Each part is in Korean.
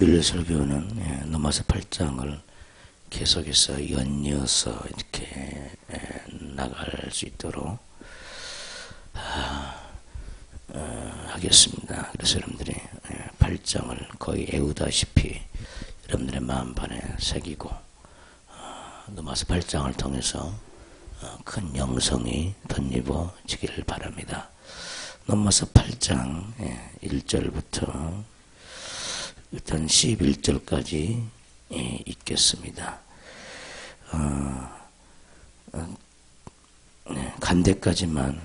일일 설교는 넘어서 8장을 계속해서 연이어서 이렇게 나갈 수 있도록 하겠습니다. 그래서 여러분들이 8장을 거의 애우다시피 여러분들의 마음판에 새기고 넘어서 8장을 통해서 큰 영성이 덧입어지기를 바랍니다. 넘어서 8장 1절부터 일단 11절까지 읽겠습니다. 간대까지만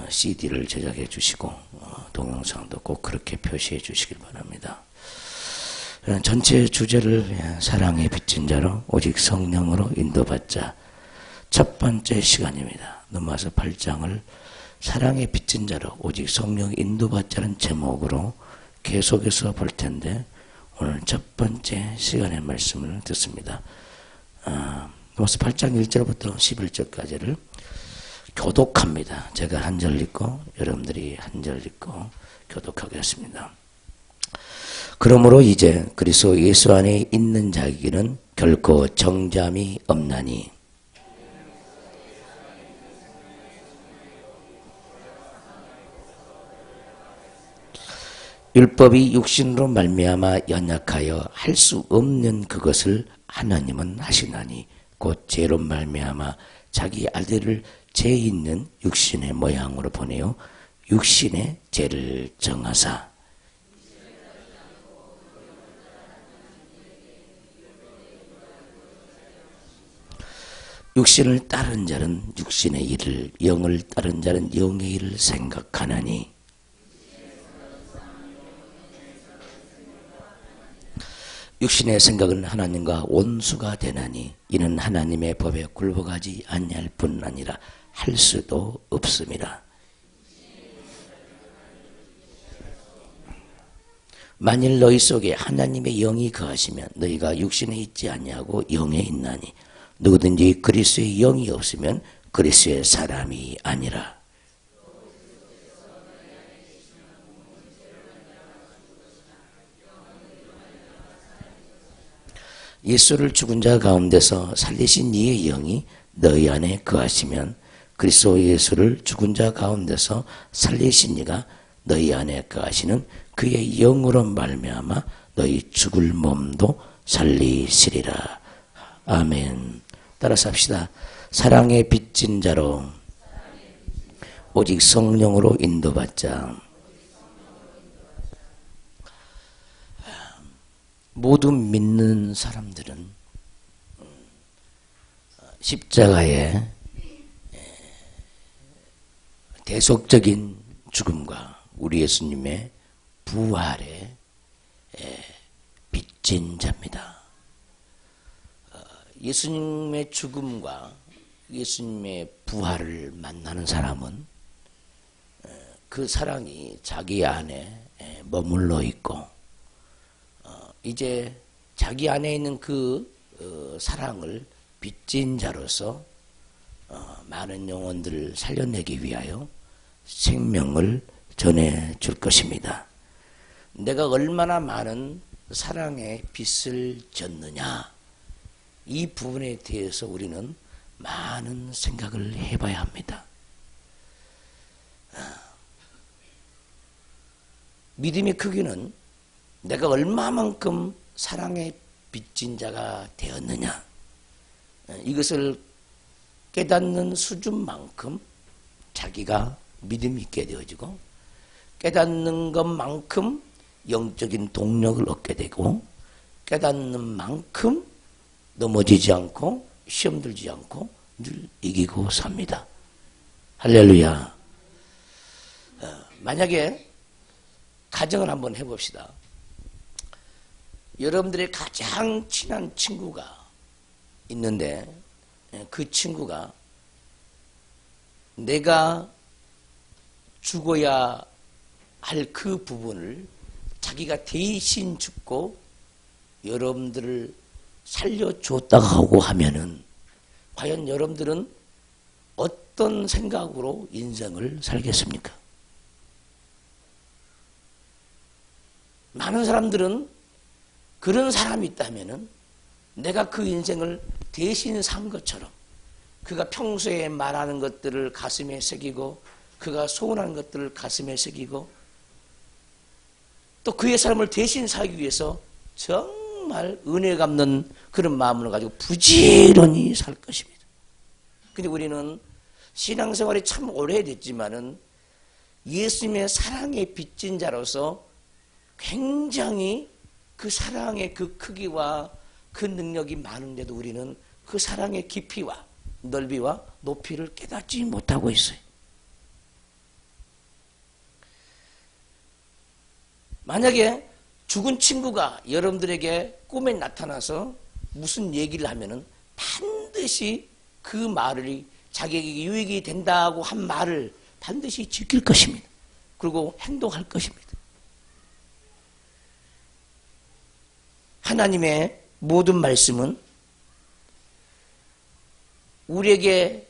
CD를 제작해 주시고 동영상도 꼭 그렇게 표시해 주시길 바랍니다. 전체 주제를 사랑의 빚진 자로 오직 성령으로 인도받자. 첫 번째 시간입니다. 넘어서 8장을 사랑의 빚진 자로 오직 성령 인도받자는 제목으로 계속해서 볼 텐데 오늘 첫 번째 시간의 말씀을 듣습니다. 넘어서 8장 1절부터 11절까지를 교독합니다. 제가 한 절 읽고 여러분들이 한 절 읽고 교독하겠습니다. 그러므로 이제 그리스도 예수 안에 있는 자에게는 결코 정죄함이 없나니 율법이 육신으로 말미암아 연약하여 할 수 없는 그것을 하나님은 하시나니 곧 죄로 말미암아 자기 아들을 죄 있는 육신의 모양으로 보내어 육신의 죄를 정하사 육신을 따른 자는 육신의 일을 영을 따른 자는 영의 일을 생각하나니 육신의 생각은 하나님과 원수가 되나니 이는 하나님의 법에 굴복하지 아니할 뿐 아니라 할 수도 없습니다. 만일 너희 속에 하나님의 영이 거하시면 너희가 육신에 있지 아니하고 영에 있나니 누구든지 그리스도의 영이 없으면 그리스도의 사람이 아니라. 예수를 죽은 자 가운데서 살리신 이의 영이 너희 안에 거하시면 그리스도 예수를 죽은 자 가운데서 살리신 이가 너희 안에 거하시는 그의 영으로 말미암아 너희 죽을 몸도 살리시리라. 아멘. 따라서 합시다. 사랑의 빚진 자로 오직 성령으로 인도받자. 모두 믿는 사람들은 십자가의 대속적인 죽음과 우리 예수님의 부활에 빚진 자입니다. 예수님의 죽음과 예수님의 부활을 만나는 사람은 그 사랑이 자기 안에 머물러 있고 이제 자기 안에 있는 그 사랑을 빚진 자로서 많은 영혼들을 살려내기 위하여 생명을 전해줄 것입니다. 내가 얼마나 많은 사랑의 빚을 졌느냐, 이 부분에 대해서 우리는 많은 생각을 해봐야 합니다. 믿음의 크기는 내가 얼마만큼 사랑에 빚진 자가 되었느냐, 이것을 깨닫는 수준만큼 자기가 믿음이 있게 되어지고 깨닫는 것만큼 영적인 동력을 얻게 되고 깨닫는 만큼 넘어지지 않고 시험 들지 않고 늘 이기고 삽니다. 할렐루야. 만약에 가정을 한번 해봅시다. 여러분들의 가장 친한 친구가 있는데 그 친구가 내가 죽어야 할 그 부분을 자기가 대신 죽고 여러분들을 살려줬다고 하고 하면은 과연 여러분들은 어떤 생각으로 인생을 살겠습니까? 많은 사람들은 그런 사람이 있다면은 내가 그 인생을 대신 산 것처럼 그가 평소에 말하는 것들을 가슴에 새기고 그가 소원하는 것들을 가슴에 새기고 또 그의 삶을 대신 살기 위해서 정말 은혜 갚는 그런 마음을 가지고 부지런히 살 것입니다. 근데 우리는 신앙생활이 참 오래됐지만은 예수님의 사랑에 빚진 자로서 굉장히 그 사랑의 그 크기와 그 능력이 많은데도 우리는 그 사랑의 깊이와 넓이와 높이를 깨닫지 못하고 있어요. 만약에 죽은 친구가 여러분들에게 꿈에 나타나서 무슨 얘기를 하면은 반드시 그 말이 자기에게 유익이 된다고 한 말을 반드시 지킬 것입니다. 그리고 행동할 것입니다. 하나님의 모든 말씀은 우리에게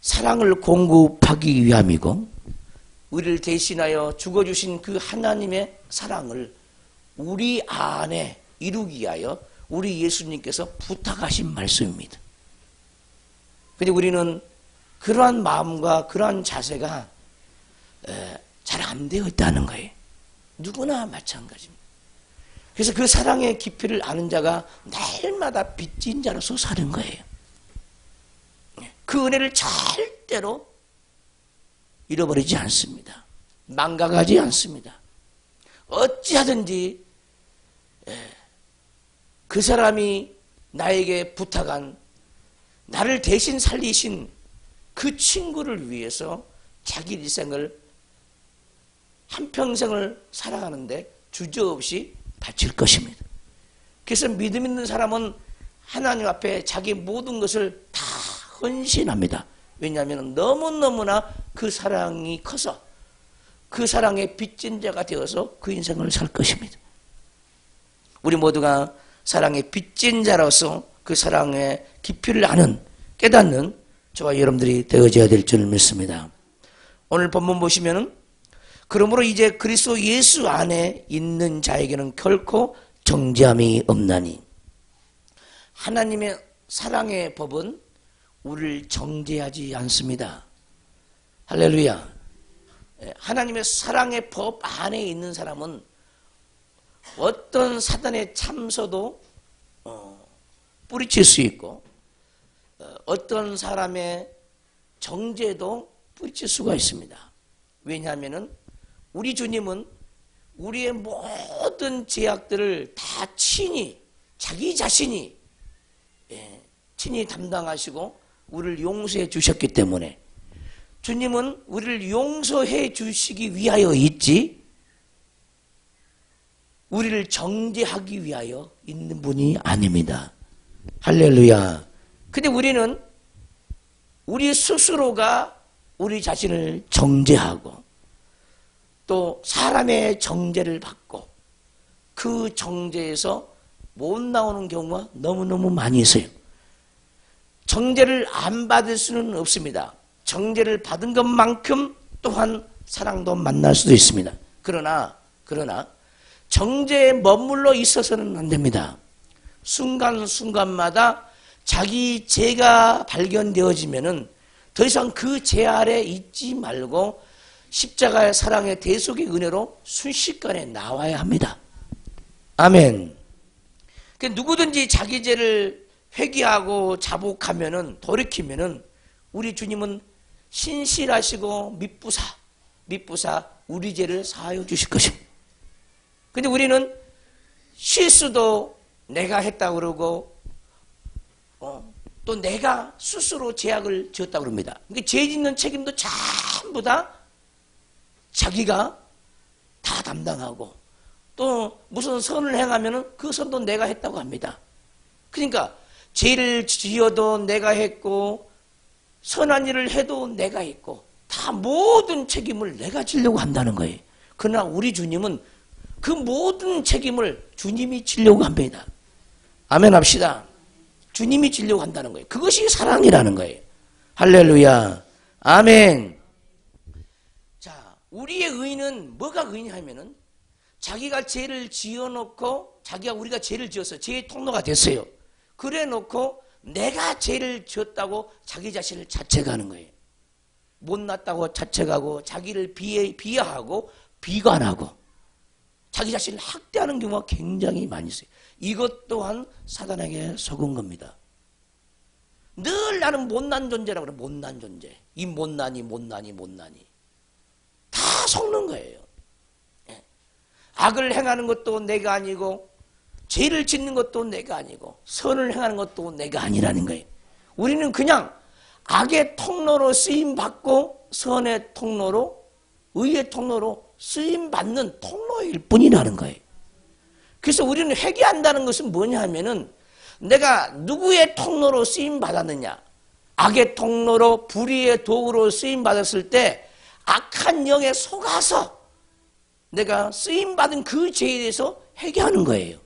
사랑을 공급하기 위함이고 우리를 대신하여 죽어주신 그 하나님의 사랑을 우리 안에 이루기 위하여 우리 예수님께서 부탁하신 말씀입니다. 근데 우리는 그러한 마음과 그러한 자세가 잘 안 되어 있다는 거예요. 누구나 마찬가지입니다. 그래서 그 사랑의 깊이를 아는 자가 날마다 빚진 자로서 사는 거예요. 그 은혜를 절대로 잃어버리지 않습니다. 망각하지 않습니다. 어찌하든지 그 사람이 나에게 부탁한 나를 대신 살리신 그 친구를 위해서 자기 일생을 한평생을 살아가는데 주저없이 바칠 것입니다. 그래서 믿음 있는 사람은 하나님 앞에 자기 모든 것을 다 헌신합니다. 왜냐하면 너무너무나 그 사랑이 커서 그 사랑에 빚진 자가 되어서 그 인생을 살 것입니다. 우리 모두가 사랑에 빚진 자로서 그 사랑의 깊이를 아는 깨닫는 저와 여러분들이 되어져야 될 줄 믿습니다. 오늘 본문 보시면은 그러므로 이제 그리스도 예수 안에 있는 자에게는 결코 정죄함이 없나니 하나님의 사랑의 법은 우리를 정죄하지 않습니다. 할렐루야. 하나님의 사랑의 법 안에 있는 사람은 어떤 사단의 참소도 뿌리칠 수 있고 어떤 사람의 정죄도 뿌리칠 수가 있습니다. 왜냐하면 우리 주님은 우리의 모든 죄악들을 다 친히 자기 자신이 친히 담당하시고 우리를 용서해 주셨기 때문에 주님은 우리를 용서해 주시기 위하여 있지 우리를 정죄하기 위하여 있는 분이 아닙니다. 할렐루야. 근데 우리는 우리 스스로가 우리 자신을 정죄하고 또 사람의 정죄를 받고 그 정죄에서 못 나오는 경우가 너무너무 많이 있어요. 정죄를 안 받을 수는 없습니다. 정죄를 받은 것만큼 또한 사랑도 만날 수도 있습니다. 그러나 정죄에 머물러 있어서는 안 됩니다. 순간순간마다 자기 죄가 발견되어지면은 더 이상 그 죄 아래 있지 말고 십자가의 사랑의 대속의 은혜로 순식간에 나와야 합니다. 아멘. 누구든지 자기 죄를 회개하고 자복하면은 돌이키면은 우리 주님은 신실하시고 미쁘사 우리 죄를 사하여 주실 것입니다. 근데 우리는 실수도 내가 했다고 그러고 또 내가 스스로 죄악을 지었다고 그럽니다. 그러니까 죄 짓는 책임도 전부 다 자기가 다 담당하고 또 무슨 선을 행하면은 그 선도 내가 했다고 합니다. 그러니까 죄를 지어도 내가 했고 선한 일을 해도 내가 했고 다 모든 책임을 내가 지려고 한다는 거예요. 그러나 우리 주님은 그 모든 책임을 주님이 지려고 합니다. 아멘 합시다. 주님이 지려고 한다는 거예요. 그것이 사랑이라는 거예요. 할렐루야. 아멘. 자, 우리의 의는 뭐가 의냐 하면은 자기가 죄를 지어놓고 우리가 죄를 지었어요. 죄의 통로가 됐어요. 그래 놓고 내가 죄를 지었다고 자기 자신을 자책하는 거예요. 못났다고 자책하고 자기를 비하하고 비관하고 자기 자신을 학대하는 경우가 굉장히 많이 있어요. 이것 또한 사단에게 속은 겁니다. 늘 나는 못난 존재라고 그래. 못난 존재. 이 못난이 다 속는 거예요. 악을 행하는 것도 내가 아니고 죄를 짓는 것도 내가 아니고 선을 행하는 것도 내가 아니라는 거예요. 우리는 그냥 악의 통로로 쓰임받고 선의 통로로 의의 통로로 쓰임받는 통로일 뿐이라는 거예요. 그래서 우리는 회개한다는 것은 뭐냐 하면은 내가 누구의 통로로 쓰임받았느냐, 악의 통로로 불의의 도구로 쓰임받았을 때 악한 영에 속아서 내가 쓰임받은 그 죄에 대해서 회개하는 거예요.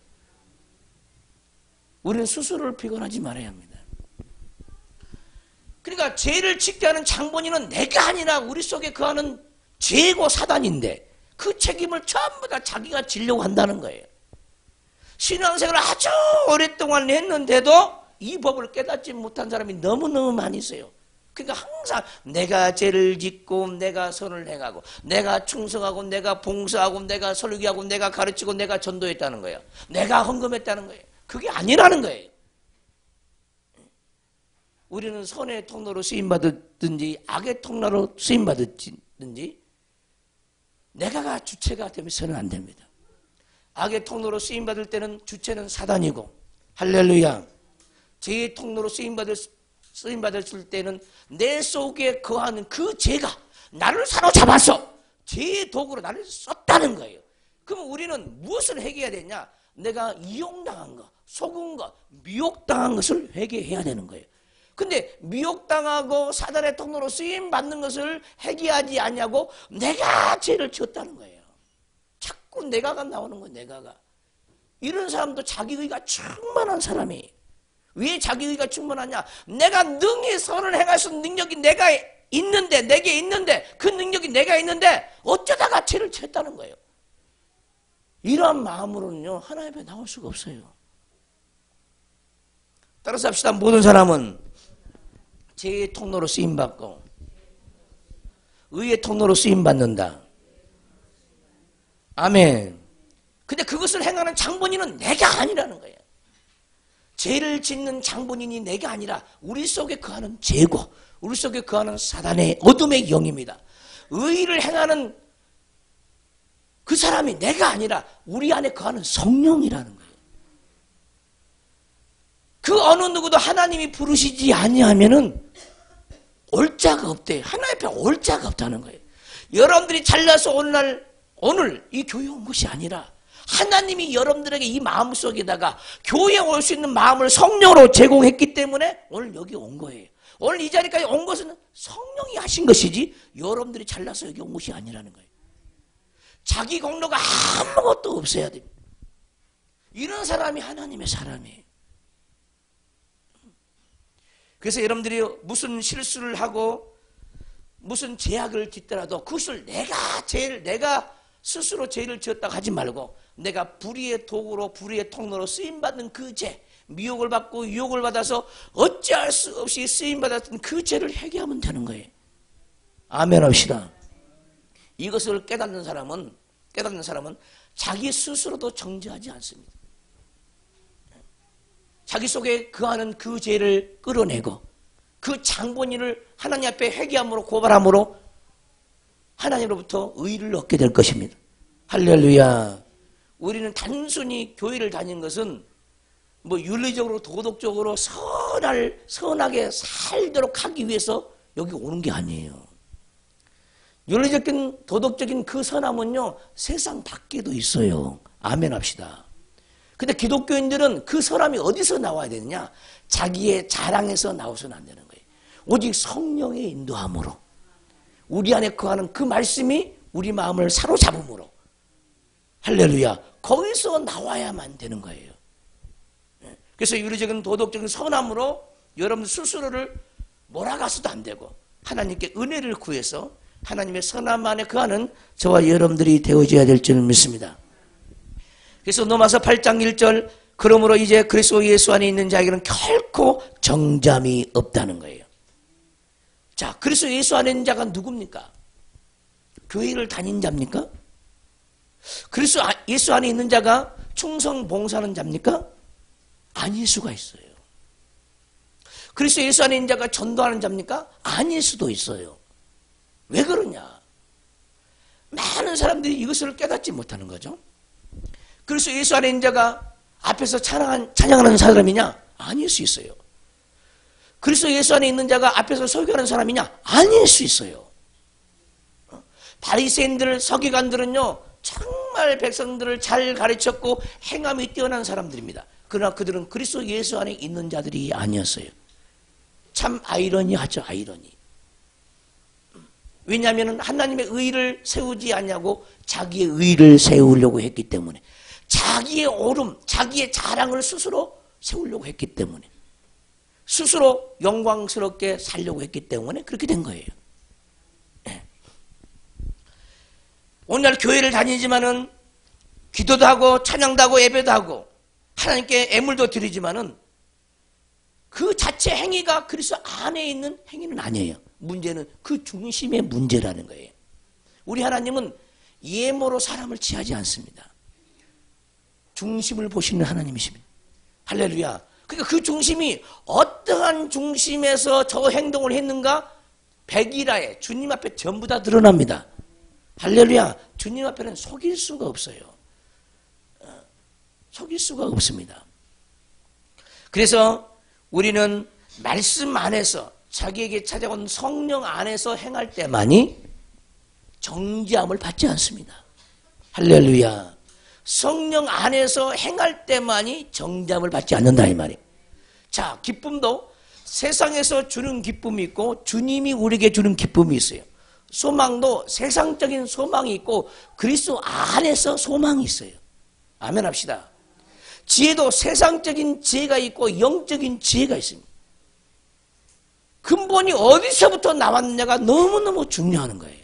우리는 스스로를 비관하지 말아야 합니다. 그러니까 죄를 짓게 하는 장본인은 내가 아니라 우리 속에 거하는 죄고 사단인데 그 책임을 전부 다 자기가 지려고 한다는 거예요. 신앙생활을 아주 오랫동안 했는데도 이 법을 깨닫지 못한 사람이 너무너무 많이 있어요. 그러니까 항상 내가 죄를 짓고 내가 선을 행하고 내가 충성하고 내가 봉사하고 내가 설교하고 내가 가르치고 내가 전도했다는 거예요. 내가 헌금했다는 거예요. 그게 아니라는 거예요. 우리는 선의 통로로 쓰임받았든지 악의 통로로 쓰임받았든지 내가가 주체가 되면서는 안 됩니다. 악의 통로로 쓰임받을 때는 주체는 사단이고 할렐루야. 죄의 통로로 쓰임받았을 때는 내 속에 거하는 그 죄가 나를 사로잡아서 죄의 도구로 나를 썼다는 거예요. 그럼 우리는 무엇을 회개해야 되냐? 내가 이용당한 것, 속은 것, 미혹당한 것을 회개해야 되는 거예요. 근데 미혹당하고 사단의 통로로 쓰임받는 것을 회개하지 않냐고 내가 죄를 지었다는 거예요. 자꾸 내가가 나오는 거예요. 내가가. 이런 사람도 자기의가 충만한 사람이. 왜 자기의가 충만하냐? 내가 능히 선을 행할 수 있는 능력이 내가 있는데, 내게 있는데, 그 능력이 내가 있는데 어쩌다가 죄를 지었다는 거예요. 이러한 마음으로는요 하나님 앞에 나올 수가 없어요. 따라서 합시다. 모든 사람은 죄의 통로로 쓰임받고 의의 통로로 쓰임받는다. 아멘. 근데 그것을 행하는 장본인은 내가 아니라는 거예요. 죄를 짓는 장본인이 내가 아니라 우리 속에 거하는 죄고 우리 속에 거하는 사단의 어둠의 영입니다. 의를 행하는 그 사람이 내가 아니라 우리 안에 거하는 성령이라는 거예요. 그 어느 누구도 하나님이 부르시지 아니하면은 올 자가 없대. 하나님 앞에 올 자가 없다는 거예요. 여러분들이 잘나서 오늘 이 교회에 온 것이 아니라 하나님이 여러분들에게 이 마음속에다가 교회에 올 수 있는 마음을 성령으로 제공했기 때문에 오늘 여기 온 거예요. 오늘 이 자리까지 온 것은 성령이 하신 것이지 여러분들이 잘나서 여기 온 것이 아니라는 거예요. 자기 공로가 아무것도 없어야 됩니다. 이런 사람이 하나님의 사람이에요. 그래서 여러분들이 무슨 실수를 하고 무슨 죄악을 짓더라도 그것을 내가 스스로 죄를 지었다고 하지 말고 내가 불의의 도구로 불의의 통로로 쓰임받는 그 죄, 미혹을 받고 유혹을 받아서 어찌할 수 없이 쓰임받았던 그 죄를 회개하면 되는 거예요. 아멘 합시다. 이것을 깨닫는 사람은 자기 스스로도 정죄하지 않습니다. 자기 속에 거하는 그 죄를 끌어내고 그 장본인을 하나님 앞에 회개함으로 고발함으로 하나님으로부터 의를 얻게 될 것입니다. 할렐루야. 우리는 단순히 교회를 다니는 것은 뭐 윤리적으로 도덕적으로 선하게 살도록 하기 위해서 여기 오는 게 아니에요. 윤리적인 도덕적인 그 선함은요 세상 밖에도 있어요. 아멘 합시다. 근데 기독교인들은 그 선함이 어디서 나와야 되느냐? 자기의 자랑에서 나와서는 안 되는 거예요. 오직 성령의 인도함으로 우리 안에 거하는 그 말씀이 우리 마음을 사로잡음으로 할렐루야 거기서 나와야만 되는 거예요. 그래서 윤리적인 도덕적인 선함으로 여러분 스스로를 몰아가서도 안 되고 하나님께 은혜를 구해서 하나님의 선함 안에 거하는 저와 여러분들이 되어져야 될 줄 믿습니다. 그래서 로마서 8장 1절 그러므로 이제 그리스도 예수 안에 있는 자에게는 결코 정잠이 없다는 거예요. 자, 그리스도 예수 안에 있는 자가 누굽니까? 교회를 다닌 자입니까? 그리스도 예수 안에 있는 자가 충성 봉사하는 자입니까? 아닐 수가 있어요. 그리스도 예수 안에 있는 자가 전도하는 자입니까? 아닐 수도 있어요. 왜 그러냐? 많은 사람들이 이것을 깨닫지 못하는 거죠. 그리스도 예수 안에 있는 자가 앞에서 찬양하는 사람이냐? 아닐 수 있어요. 그리스도 예수 안에 있는 자가 앞에서 설교하는 사람이냐? 아닐 수 있어요. 바리새인들, 서기관들은요, 정말 백성들을 잘 가르쳤고 행함이 뛰어난 사람들입니다. 그러나 그들은 그리스도 예수 안에 있는 자들이 아니었어요. 참 아이러니하죠, 아이러니. 왜냐하면 하나님의 의를 세우지 않냐고 자기의 의를 세우려고 했기 때문에, 자기의 옳음, 자기의 자랑을 스스로 세우려고 했기 때문에, 스스로 영광스럽게 살려고 했기 때문에 그렇게 된 거예요. 오늘날 교회를 다니지만은 기도도 하고 찬양도 하고 예배도 하고 하나님께 애물도 드리지만은 그 자체 행위가 그리스도 안에 있는 행위는 아니에요. 문제는 그 중심의 문제라는 거예요. 우리 하나님은 예모로 사람을 취하지 않습니다. 중심을 보시는 하나님이십니다. 할렐루야. 그러니까 그 중심이 어떠한 중심에서 저 행동을 했는가? 백일하에 주님 앞에 전부 다 드러납니다. 할렐루야. 주님 앞에는 속일 수가 없어요. 속일 수가 없습니다. 그래서 우리는 말씀 안에서 자기에게 찾아온 성령 안에서 행할 때만이 정죄함을 받지 않습니다. 할렐루야. 성령 안에서 행할 때만이 정죄함을 받지 않는다 이 말이에요. 자, 기쁨도 세상에서 주는 기쁨이 있고 주님이 우리에게 주는 기쁨이 있어요. 소망도 세상적인 소망이 있고 그리스도 안에서 소망이 있어요. 아멘 합시다. 지혜도 세상적인 지혜가 있고 영적인 지혜가 있습니다. 근본이 어디서부터 나왔느냐가 너무너무 중요한 거예요.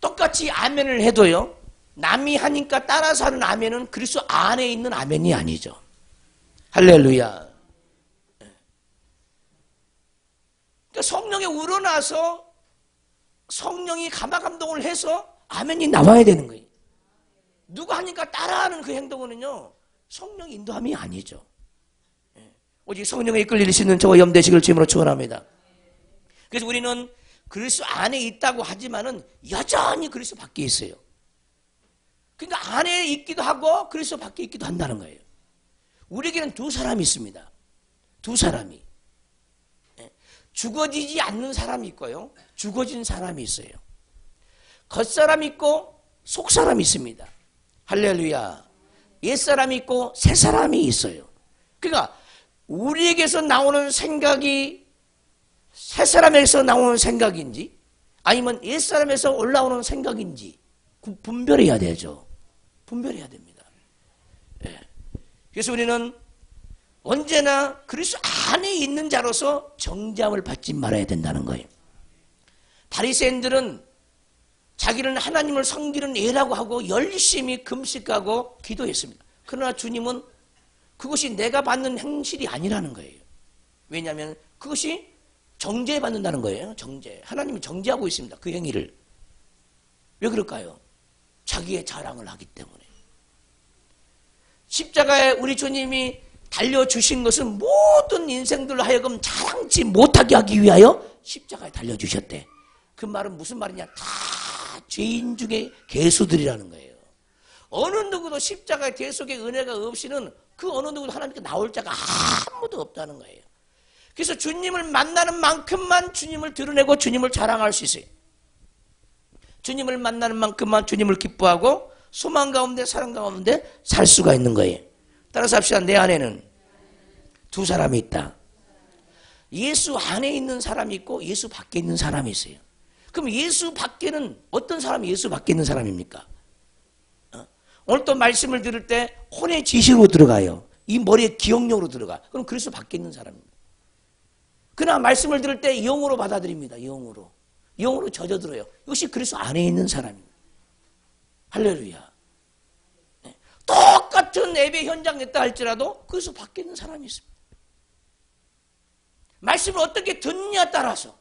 똑같이 아멘을 해도요, 남이 하니까 따라서 하는 아멘은 그리스도 안에 있는 아멘이 아니죠. 할렐루야. 그러니까 성령이 우러나서 성령이 감화감동을 해서 아멘이 나와야 되는 거예요. 누가 하니까 따라하는 그 행동은요, 성령 인도함이 아니죠. 오직 성령에 이끌릴 수 있는 저와 염되시길 주님으로 축원합니다. 그래서 우리는 그리스도 안에 있다고 하지만은 여전히 그리스도 밖에 있어요. 그러니까 안에 있기도 하고 그리스도 밖에 있기도 한다는 거예요. 우리에게는 두 사람이 있습니다. 두 사람이. 죽어지지 않는 사람이 있고요, 죽어진 사람이 있어요. 겉사람이 있고 속사람이 있습니다. 할렐루야. 옛사람이 있고 새사람이 있어요. 그러니까 우리에게서 나오는 생각이 새사람에서 나오는 생각인지 아니면 옛사람에서 올라오는 생각인지 분별해야 되죠. 분별해야 됩니다. 그래서 우리는 언제나 그리스도 안에 있는 자로서 정죄함을 받지 말아야 된다는 거예요. 바리새인들은 자기는 하나님을 섬기는 예라고 하고 열심히 금식하고 기도했습니다. 그러나 주님은 그것이 내가 받는 행실이 아니라는 거예요. 왜냐하면 그것이 정죄받는다는 거예요. 정죄. 하나님이 정죄하고 있습니다. 그 행위를. 왜 그럴까요? 자기의 자랑을 하기 때문에. 십자가에 우리 주님이 달려주신 것은 모든 인생들로 하여금 자랑치 못하게 하기 위하여 십자가에 달려주셨대. 그 말은 무슨 말이냐? 다 죄인 중에 개수들이라는 거예요. 어느 누구도 십자가의 대속의 은혜가 없이는 그 어느 누구도 하나님께 나올 자가 아무도 없다는 거예요. 그래서 주님을 만나는 만큼만 주님을 드러내고 주님을 자랑할 수 있어요. 주님을 만나는 만큼만 주님을 기뻐하고 소망 가운데 사랑 가운데 살 수가 있는 거예요. 따라서 합시다. 내 안에는 두 사람이 있다. 예수 안에 있는 사람이 있고 예수 밖에 있는 사람이 있어요. 그럼 예수 밖에는 어떤 사람이 예수 밖에 있는 사람입니까? 오늘 또 말씀을 들을 때 혼의 지식으로 들어가요. 이 머리에 기억력으로 들어가. 그럼 그리스도 밖에 있는 사람입니다. 그러나 말씀을 들을 때 영으로 받아들입니다. 영으로 젖어들어요. 이것이 그리스도 안에 있는 사람입니다. 할렐루야. 네. 똑같은 예배 현장에 있다 할지라도 거기서 밖에 있는 사람이 있습니다. 말씀을 어떻게 듣느냐에 따라서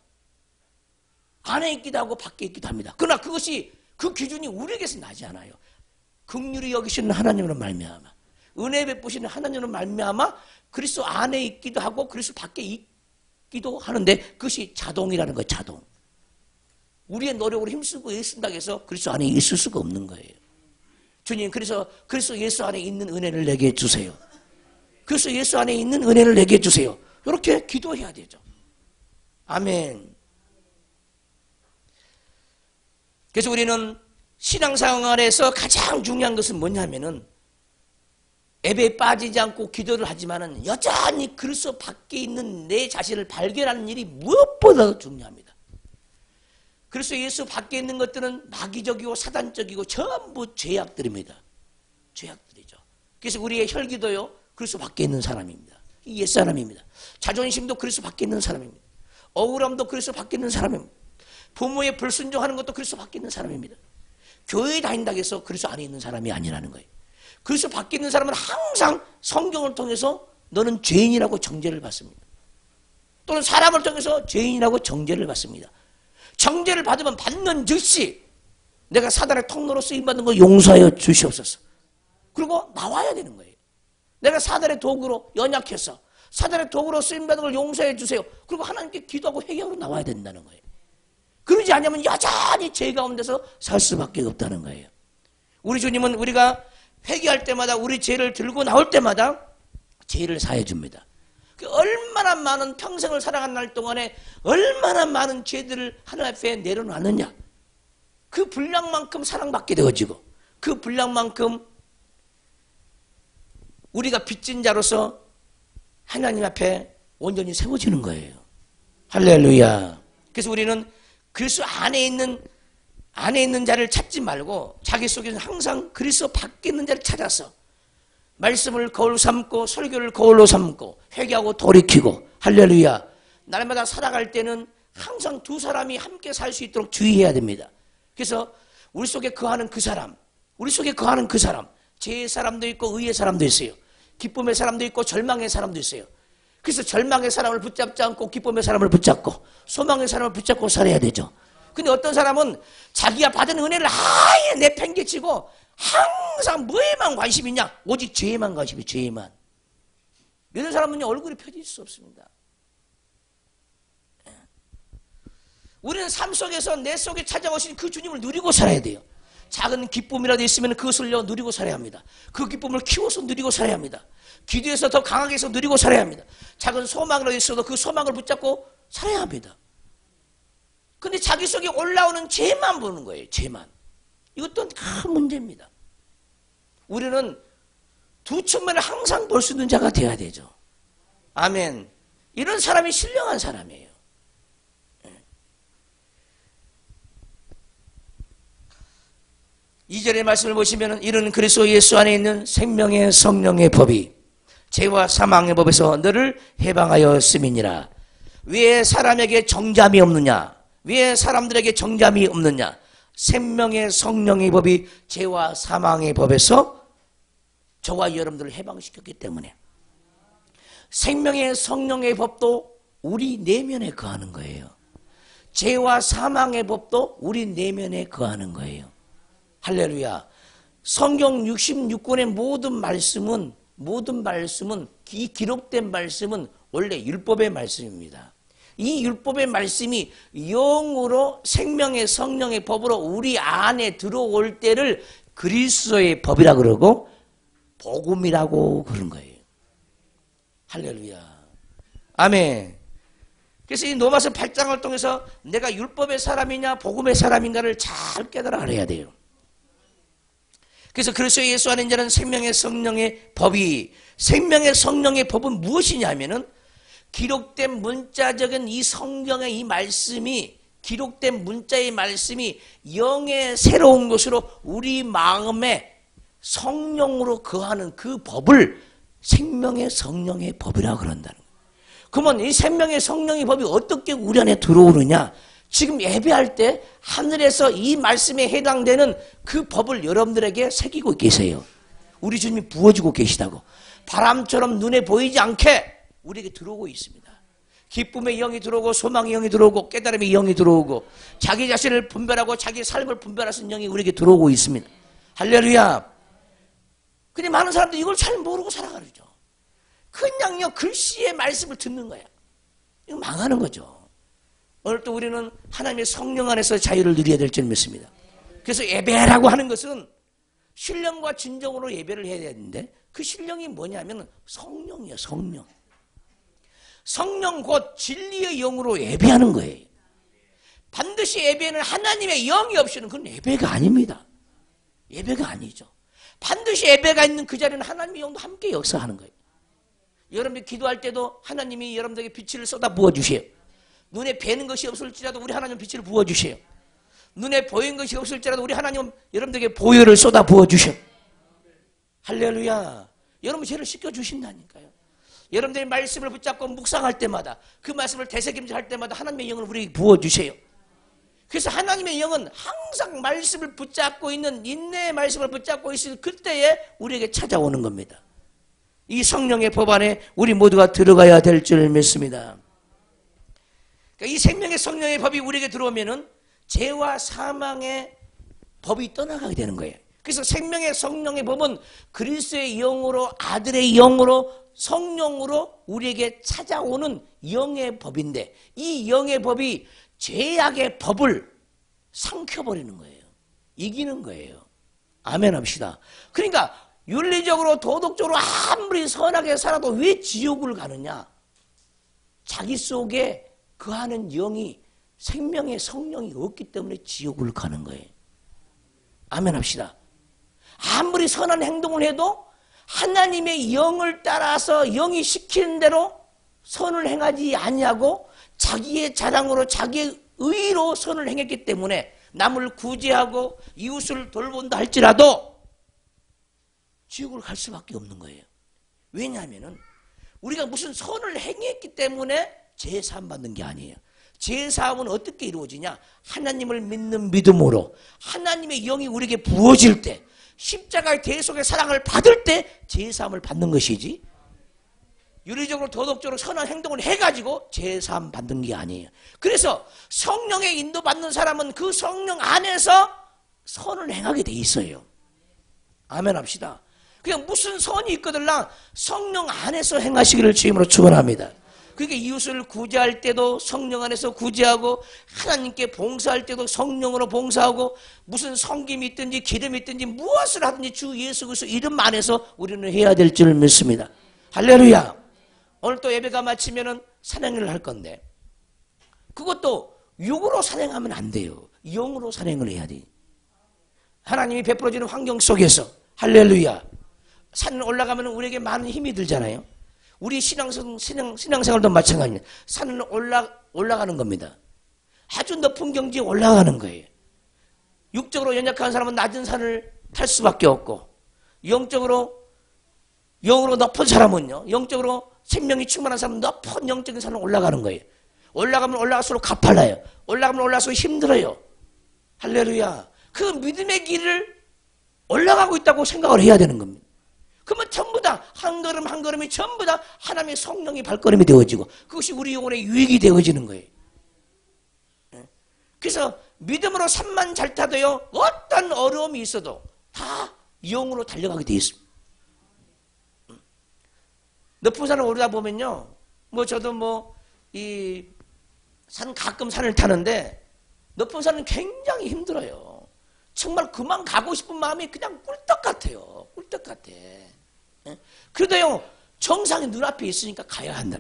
안에 있기도 하고 밖에 있기도 합니다. 그러나 그것이 그 기준이 우리에게서 나지 않아요. 긍휼히 여기시는 하나님으로 말미암아, 은혜 베푸시는 하나님으로 말미암아 그리스도 안에 있기도 하고 그리스도 밖에 있기도 하는데 그것이 자동이라는 거예요. 자동. 우리의 노력으로 힘쓰고 애쓴다고 해서 그리스도 안에 있을 수가 없는 거예요. 주님, 그래서 그리스도 예수 안에 있는 은혜를 내게 주세요. 그래서 예수 안에 있는 은혜를 내게 주세요. 이렇게 기도해야 되죠. 아멘. 그래서 우리는 신앙생활에서 가장 중요한 것은 뭐냐면은 예배에 빠지지 않고 기도를 하지만은 여전히 그리스도 밖에 있는 내 자신을 발견하는 일이 무엇보다도 중요합니다. 그래서 예수 밖에 있는 것들은 마귀적이고 사단적이고 전부 죄악들입니다. 죄악들이죠. 그래서 우리의 혈기도요, 그리스도 밖에 있는 사람입니다. 이 옛사람입니다. 자존심도 그리스도 밖에 있는 사람입니다. 억울함도 그리스도 밖에 있는 사람입니다. 부모의 불순종하는 것도 그리스도 밖에 있는 사람입니다. 교회에 다닌다고 해서 그리스도 안에 있는 사람이 아니라는 거예요. 그리스도 밖에 있는 사람은 항상 성경을 통해서 너는 죄인이라고 정죄를 받습니다. 또는 사람을 통해서 죄인이라고 정죄를 받습니다. 정죄를 받으면 받는 즉시 내가 사단의 통로로 쓰임받는 걸 용서하여 주시옵소서. 그리고 나와야 되는 거예요. 내가 사단의 도구로 연약해서 사단의 도구로 쓰임받는 걸 용서해 주세요. 그리고 하나님께 기도하고 회개하러 나와야 된다는 거예요. 그러지 않으면 여전히 죄 가운데서 살 수밖에 없다는 거예요. 우리 주님은 우리가 회개할 때마다 우리 죄를 들고 나올 때마다 죄를 사해 줍니다. 얼마나 많은 평생을 살아간 날 동안에 얼마나 많은 죄들을 하나님 앞에 내려놨느냐. 그 분량만큼 사랑받게 되어지고 그 분량만큼 우리가 빚진 자로서 하나님 앞에 온전히 세워지는 거예요. 할렐루야. 그래서 우리는 그리스도 안에 있는 자를 찾지 말고 자기 속에는 항상 그리스도 밖에 있는 자를 찾아서 말씀을 거울 삼고 설교를 거울로 삼고 회개하고 돌이키고 할렐루야. 날마다 살아갈 때는 항상 두 사람이 함께 살 수 있도록 주의해야 됩니다. 그래서 우리 속에 거하는 그 사람, 우리 속에 거하는 그 사람, 죄의 사람도 있고 의의 사람도 있어요. 기쁨의 사람도 있고 절망의 사람도 있어요. 그래서 절망의 사람을 붙잡지 않고 기쁨의 사람을 붙잡고 소망의 사람을 붙잡고 살아야 되죠. 근데 어떤 사람은 자기가 받은 은혜를 아예 내팽개치고 항상 뭐에만 관심이 있냐? 오직 죄에만 관심이, 죄에만. 이런 사람은요, 얼굴이 펴질 수 없습니다. 우리는 삶 속에서 내 속에 찾아오신 그 주님을 누리고 살아야 돼요. 작은 기쁨이라도 있으면 그것을 누리고 살아야 합니다. 그 기쁨을 키워서 누리고 살아야 합니다. 기도해서 더 강하게 해서 누리고 살아야 합니다. 작은 소망이라도 있어도 그 소망을 붙잡고 살아야 합니다. 근데 자기 속에 올라오는 죄만 보는 거예요. 죄만. 이것도 큰 문제입니다. 우리는 두 측면을 항상 볼 수 있는 자가 되어야 되죠. 아멘. 이런 사람이 신령한 사람이에요. 이절의 말씀을 보시면 이런 그리스도 예수 안에 있는 생명의 성령의 법이 죄와 사망의 법에서 너를 해방하였음이니라. 왜 사람에게 정잠이 없느냐? 왜 사람들에게 정잠이 없느냐? 생명의 성령의 법이 죄와 사망의 법에서 저와 여러분들을 해방시켰기 때문에. 생명의 성령의 법도 우리 내면에 거하는 거예요. 죄와 사망의 법도 우리 내면에 거하는 거예요. 할렐루야. 성경 66권의 모든 말씀은 이 기록된 말씀은 원래 율법의 말씀입니다. 이 율법의 말씀이 영으로 생명의 성령의 법으로 우리 안에 들어올 때를 그리스도의 법이라 그러고 복음이라고 그런 거예요. 할렐루야. 아멘. 그래서 이 로마서 8장을 통해서 내가 율법의 사람이냐 복음의 사람인가를 잘 깨달아 알아야 돼요. 그래서 그리스도 예수 안에 있는 자는 생명의 성령의 법이, 생명의 성령의 법은 무엇이냐면은 기록된 문자적인 이 성경의 이 말씀이, 기록된 문자의 말씀이 영의 새로운 것으로 우리 마음에 성령으로 거하는 그 법을 생명의 성령의 법이라고 그런다는 거예요. 그러면 이 생명의 성령의 법이 어떻게 우리 안에 들어오느냐? 지금 예배할 때 하늘에서 이 말씀에 해당되는 그 법을 여러분들에게 새기고 계세요. 우리 주님이 부어주고 계시다고. 바람처럼 눈에 보이지 않게 우리에게 들어오고 있습니다. 기쁨의 영이 들어오고 소망의 영이 들어오고 깨달음의 영이 들어오고 자기 자신을 분별하고 자기 삶을 분별하는 영이 우리에게 들어오고 있습니다. 할렐루야. 근데 많은 사람들이 이걸 잘 모르고 살아가죠. 그냥요 글씨의 말씀을 듣는 거야. 이거 망하는 거죠. 오늘 또 우리는 하나님의 성령 안에서 자유를 누려야 될 줄 믿습니다. 그래서 예배라고 하는 것은 신령과 진정으로 예배를 해야 되는데 그 신령이 뭐냐면 성령이에요. 성령. 성령 곧 진리의 영으로 예배하는 거예요. 반드시 예배는 하나님의 영이 없이는 그건 예배가 아닙니다. 예배가 아니죠. 반드시 예배가 있는 그 자리는 하나님의 영도 함께 역사하는 거예요. 여러분이 기도할 때도 하나님이 여러분들에게 빛을 쏟아 부어주세요. 눈에 뵈는 것이 없을지라도 우리 하나님 빛을 부어주세요. 눈에 보이는 것이 없을지라도 우리 하나님 여러분들에게 보혈을 쏟아 부어주세요. 할렐루야. 여러분 죄를 씻겨주신다니까요. 여러분들이 말씀을 붙잡고 묵상할 때마다 그 말씀을 되새김질 때마다 하나님의 영을 우리에게 부어주세요. 그래서 하나님의 영은 항상 말씀을 붙잡고 있는 인내의 말씀을 붙잡고 있을 그때에 우리에게 찾아오는 겁니다. 이 성령의 법 안에 우리 모두가 들어가야 될 줄 믿습니다. 그러니까 이 생명의 성령의 법이 우리에게 들어오면은 죄와 사망의 법이 떠나가게 되는 거예요. 그래서 생명의 성령의 법은 그리스도의 영으로 아들의 영으로 성령으로 우리에게 찾아오는 영의 법인데 이 영의 법이 죄악의 법을 삼켜버리는 거예요. 이기는 거예요. 아멘 합시다. 그러니까 윤리적으로 도덕적으로 아무리 선하게 살아도 왜 지옥을 가느냐? 자기 속에 거하는 영이 생명의 성령이 없기 때문에 지옥을 가는 거예요. 아멘 합시다. 아무리 선한 행동을 해도 하나님의 영을 따라서 영이 시키는 대로 선을 행하지 아니하고 자기의 자랑으로 자기의 의로 선을 행했기 때문에 남을 구제하고 이웃을 돌본다 할지라도 지옥을 갈 수밖에 없는 거예요. 왜냐하면 우리가 무슨 선을 행했기 때문에 제사함 받는 게 아니에요. 제사함은 어떻게 이루어지냐? 하나님을 믿는 믿음으로 하나님의 영이 우리에게 부어질 때 십자가의 대속의 사랑을 받을 때 제사함을 받는 것이지 윤리적으로 도덕적으로 선한 행동을 해가지고 제사함 받는 게 아니에요. 그래서 성령의 인도받는 사람은 그 성령 안에서 선을 행하게 돼 있어요. 아멘 합시다. 그냥 무슨 선이 있거들랑 성령 안에서 행하시기를 주임으로 축원합니다. 그러니까 이웃을 구제할 때도 성령 안에서 구제하고 하나님께 봉사할 때도 성령으로 봉사하고 무슨 성김이 있든지 기름이 있든지 무엇을 하든지 주 예수 그리스도 이름 안에서 우리는 해야 될 줄 믿습니다. 할렐루야. 오늘 또 예배가 마치면은 산행을 할 건데 그것도 육으로 산행하면 안 돼요. 영으로 산행을 해야 돼. 하나님이 베풀어주는 환경 속에서 할렐루야. 산 올라가면 우리에게 많은 힘이 들잖아요. 우리 신앙생활도 마찬가지입니다. 산을 올라가는 겁니다. 아주 높은 경지에 올라가는 거예요. 육적으로 연약한 사람은 낮은 산을 탈 수밖에 없고 영적으로 높은 사람은요. 영적으로 생명이 충만한 사람은 높은 영적인 산을 올라가는 거예요. 올라가면 올라갈수록 가팔라요. 올라가면 올라갈수록 힘들어요. 할렐루야. 그 믿음의 길을 올라가고 있다고 생각을 해야 되는 겁니다. 그러면 전부 다 한 걸음 한 걸음이 전부 다 하나님의 성령의 발걸음이 되어지고 그것이 우리 영혼의 유익이 되어지는 거예요. 그래서 믿음으로 산만 잘 타도요 어떤 어려움이 있어도 다 영으로 달려가게 돼 있습니다. 높은 산을 오르다 보면요 저도 가끔 산을 타는데 높은 산은 굉장히 힘들어요. 정말 그만 가고 싶은 마음이 그냥 꿀떡 같아요. 꿀떡 같아. 그래도요 정상이 눈앞에 있으니까 가야 한다.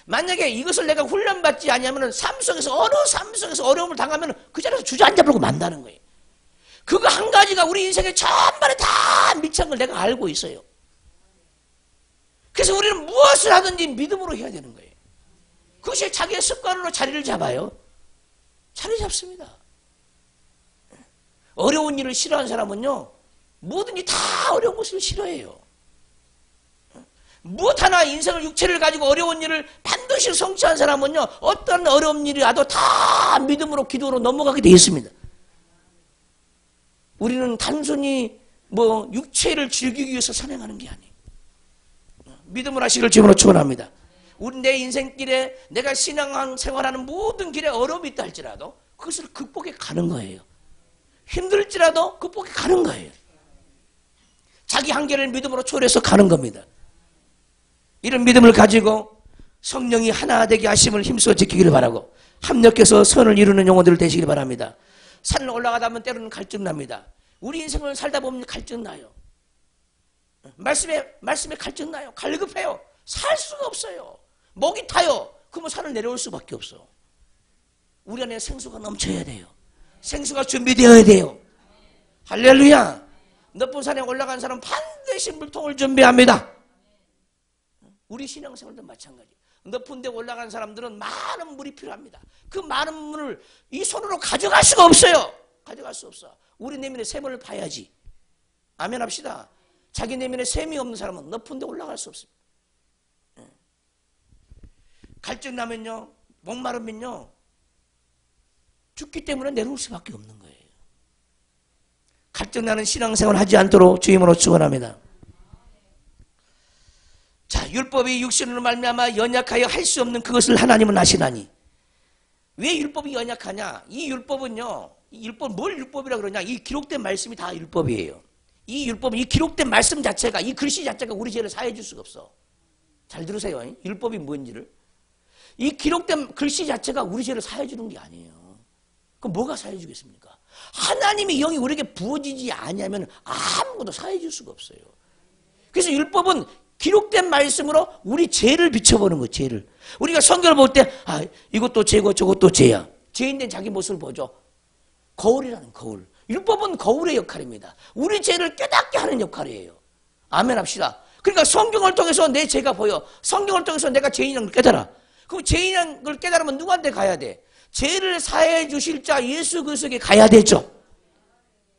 만약에 이것을 내가 훈련받지 않으면 어느 삶 속에서 어려움을 당하면 그 자리에서 주저앉아버리고 만다는 거예요. 그거 한 가지가 우리 인생의 전반에 다 미치는 걸 내가 알고 있어요. 그래서 우리는 무엇을 하든지 믿음으로 해야 되는 거예요. 그것이 자기의 습관으로 자리를 잡아요. 자리 잡습니다. 어려운 일을 싫어하는 사람은요 뭐든지 다 어려운 것을 싫어해요. 무엇 하나 인생을 육체를 가지고 어려운 일을 반드시 성취한 사람은요, 어떤 어려운 일이 와도 다 믿음으로 기도로 넘어가게 되어 있습니다. 우리는 단순히 육체를 즐기기 위해서 선행하는 게 아니에요. 믿음을 하시길 주님으로 축원합니다. 우리 내 인생길에 내가 신앙 생활하는 모든 길에 어려움이 있다 할지라도 그것을 극복해 가는 거예요. 힘들지라도 극복해 가는 거예요. 자기 한계를 믿음으로 초월해서 가는 겁니다. 이런 믿음을 가지고 성령이 하나 되게 하심을 힘써 지키기를 바라고 합력해서 선을 이루는 영혼들 되시길 바랍니다. 산을 올라가다 보면 때로는 갈증 납니다. 우리 인생을 살다 보면 갈증 나요. 말씀에 갈증 나요. 갈급해요. 살 수가 없어요. 목이 타요. 그러면 산을 내려올 수밖에 없어. 우리 안에 생수가 넘쳐야 돼요. 생수가 준비되어야 돼요. 할렐루야. 높은 산에 올라간 사람은 반드시 물통을 준비합니다. 우리 신앙생활도 마찬가지. 높은 데 올라간 사람들은 많은 물이 필요합니다. 그 많은 물을 이 손으로 가져갈 수가 없어요. 가져갈 수 없어. 우리 내면에 샘을 봐야지. 아멘 합시다. 자기 내면에 샘이 없는 사람은 높은 데 올라갈 수 없습니다. 갈증 나면요, 목마르면요, 죽기 때문에 내려올 수밖에 없는 거예요. 갈증 나는 신앙생활 하지 않도록 주임으로 축원합니다. 자, 율법이 육신으로 말미암아 연약하여 할 수 없는 그것을 하나님은 아시나니. 왜 율법이 연약하냐? 이 율법은요, 뭘 율법이라 그러냐? 이 기록된 말씀이 다 율법이에요. 이 율법은 이 기록된 말씀 자체가, 이 글씨 자체가 우리 죄를 사해 줄 수가 없어. 잘 들으세요. 율법이 뭔지를. 이 기록된 글씨 자체가 우리 죄를 사해 주는 게 아니에요. 그럼 뭐가 사해 주겠습니까? 하나님의 영이 우리에게 부어지지 않으면 아무것도 사해 줄 수가 없어요. 그래서 율법은 기록된 말씀으로 우리 죄를 비춰보는 거예요. 죄를. 우리가 성경을 볼 때 이것도 죄고 저것도 죄야. 죄인된 자기 모습을 보죠. 거울이라는 거울. 율법은 거울의 역할입니다. 우리 죄를 깨닫게 하는 역할이에요. 아멘 합시다. 그러니까 성경을 통해서 내 죄가 보여. 성경을 통해서 내가 죄인인 걸 깨달아. 그럼 죄인인 걸 깨달으면 누구한테 가야 돼? 죄를 사해 주실 자 예수 그리스도에게 가야 되죠.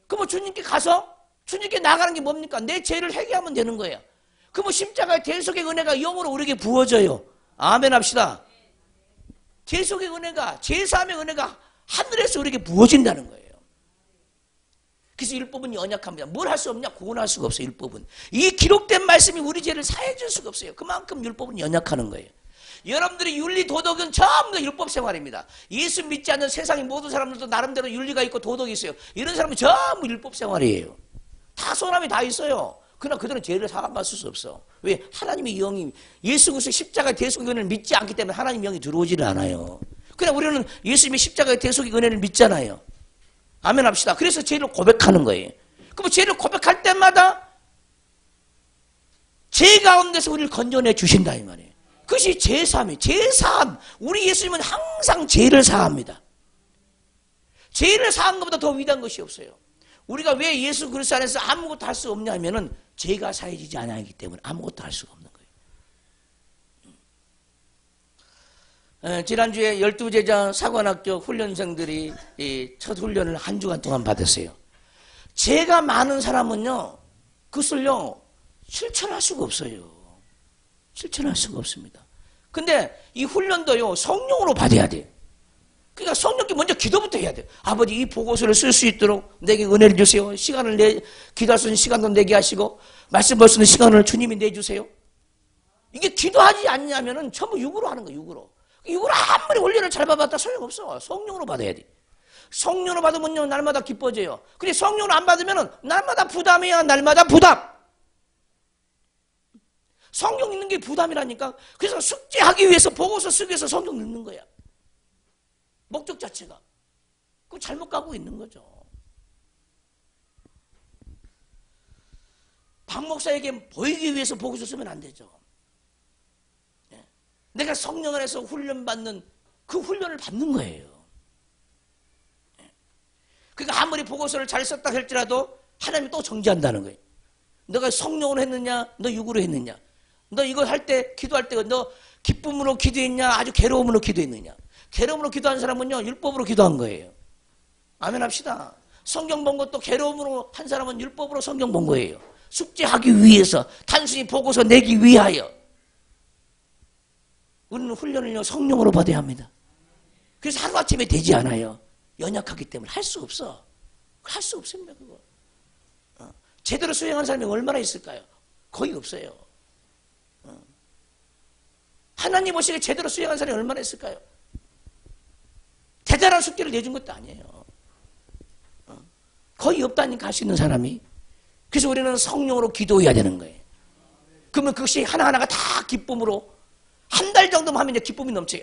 그럼 주님께 가서 주님께 나가는 게 뭡니까? 내 죄를 회개하면 되는 거예요. 그럼 십자가의 대속의 은혜가 영으로 우리에게 부어져요. 아멘 합시다. 대속의 은혜가, 제사함의 은혜가 하늘에서 우리에게 부어진다는 거예요. 그래서 율법은 연약합니다. 뭘 할 수 없냐? 구원할 수가 없어요. 율법은. 이 기록된 말씀이 우리 죄를 사해 줄 수가 없어요. 그만큼 율법은 연약하는 거예요. 여러분들의 윤리 도덕은 전부 다 율법 생활입니다. 예수 믿지 않는 세상의 모든 사람들도 나름대로 윤리가 있고 도덕이 있어요. 이런 사람은 전부 율법 생활이에요. 다 소남이 다 있어요. 그러나 그들은 죄를 사함받을 수 없어. 왜? 하나님의 영이 예수 그리스도의 십자가의 대속의 은혜를 믿지 않기 때문에 하나님의 영이 들어오지를 않아요. 그냥 우리는 예수님의 십자가의 대속의 은혜를 믿잖아요. 아멘 합시다. 그래서 죄를 고백하는 거예요. 그럼 죄를 고백할 때마다 죄 가운데서 우리를 건져내 주신다 이 말이에요. 그것이 제사함이에요. 제사함. 우리 예수님은 항상 죄를 사합니다. 죄를 사한 것보다 더 위대한 것이 없어요. 우리가 왜 예수 그리스도 안에서 아무것도 할 수 없냐 하면은 죄가 사해지지 않기 때문에 아무것도 할 수가 없는 거예요. 지난주에 12제자 사관학교 훈련생들이 첫 훈련을 한 주간 동안 받았어요. 죄가 많은 사람은요, 그것을요, 실천할 수가 없어요. 실천할 수가 없습니다. 근데 이 훈련도요, 성령으로 받아야 돼요. 그러니까 성령께 먼저 기도부터 해야 돼요. 아버지, 이 보고서를 쓸 수 있도록 내게 은혜를 주세요. 기도할 수 있는 시간도 내게 하시고, 말씀 볼 수 있는 시간을 주님이 내주세요. 이게 기도하지 않냐면은 전부 육으로 하는 거예요, 육으로. 육으로 아무리 훈련을 잘 받았다 소용없어. 성령으로 받아야 돼. 성령으로 받으면요, 날마다 기뻐져요. 근데 성령으로 안 받으면은 날마다 부담이야, 날마다 부담. 성경 읽는 게 부담이라니까. 그래서 숙제하기 위해서 보고서 쓰기 위해서 성경 읽는 거야. 목적 자체가. 그거 잘못 가고 있는 거죠. 박 목사에게 보이기 위해서 보고서 쓰면 안 되죠. 내가 성령 안에서 훈련받는 그 훈련을 받는 거예요. 그러니까 아무리 보고서를 잘 썼다 할지라도 하나님이 또 정지한다는 거예요. 너가 성령으로 했느냐, 너 육으로 했느냐. 너 이거 할 때, 기도할 때 너 기쁨으로 기도했냐, 아주 괴로움으로 기도했느냐. 괴로움으로 기도한 사람은요, 율법으로 기도한 거예요. 아멘 합시다. 성경 본 것도 괴로움으로 한 사람은 율법으로 성경 본 거예요. 숙제하기 위해서, 단순히 보고서 내기 위하여. 우리는 훈련을요, 성령으로 받아야 합니다. 그래서 하루아침에 되지 않아요. 연약하기 때문에 할 수 없어. 할 수 없습니다, 그거. 제대로 수행하는 사람이 얼마나 있을까요? 거의 없어요. 하나님 보시기에 제대로 수행하는 사람이 얼마나 있을까요? 대단한 숙제를 내준 것도 아니에요. 거의 없다니까, 할 수 있는 사람이. 그래서 우리는 성령으로 기도해야 되는 거예요. 그러면 그것이 하나하나가 다 기쁨으로, 한 달 정도만 하면 이제 기쁨이 넘쳐요.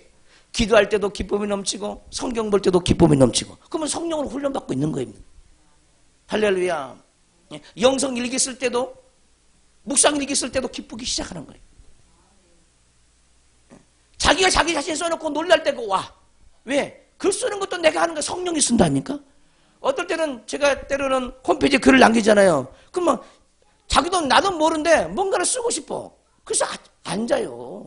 기도할 때도 기쁨이 넘치고, 성경 볼 때도 기쁨이 넘치고. 그러면 성령으로 훈련받고 있는 거예요. 할렐루야. 영성 일기 쓸 때도, 묵상 일기 쓸 때도 기쁘기 시작하는 거예요. 자기가 자기 자신 써놓고 놀랄 때고, 와. 왜? 글 쓰는 것도 내가 하는 거 성령이 쓴다니까? 어떨 때는 제가 때로는 홈페이지에 글을 남기잖아요. 그러면 자기도 나도 모르는데 뭔가를 쓰고 싶어. 그래서 앉아요.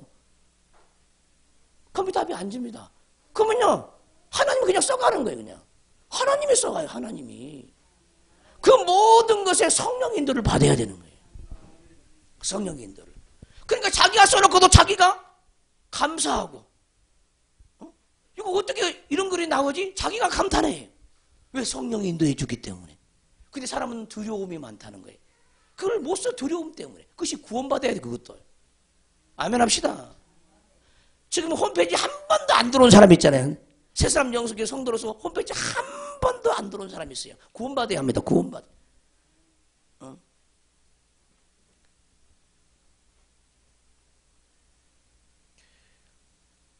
컴퓨터 앞에 앉습니다. 그러면요, 하나님이 그냥 써가는 거예요, 그냥. 하나님이 써가요, 하나님이. 그 모든 것에 성령 인도를 받아야 되는 거예요. 성령 인도를. 그러니까 자기가 써놓고도 자기가 감사하고, 이거 어떻게 이런 글이 나오지? 자기가 감탄해. 왜? 성령이 인도해 주기 때문에. 근데 사람은 두려움이 많다는 거예요. 그걸 못 써, 두려움 때문에. 그것이 구원받아야 돼, 그것도. 아멘 합시다. 지금 홈페이지 한 번도 안 들어온 사람 있잖아요. 새사람 영성교회 성도로서 홈페이지 한 번도 안 들어온 사람이 있어요. 구원받아야 합니다, 구원받아.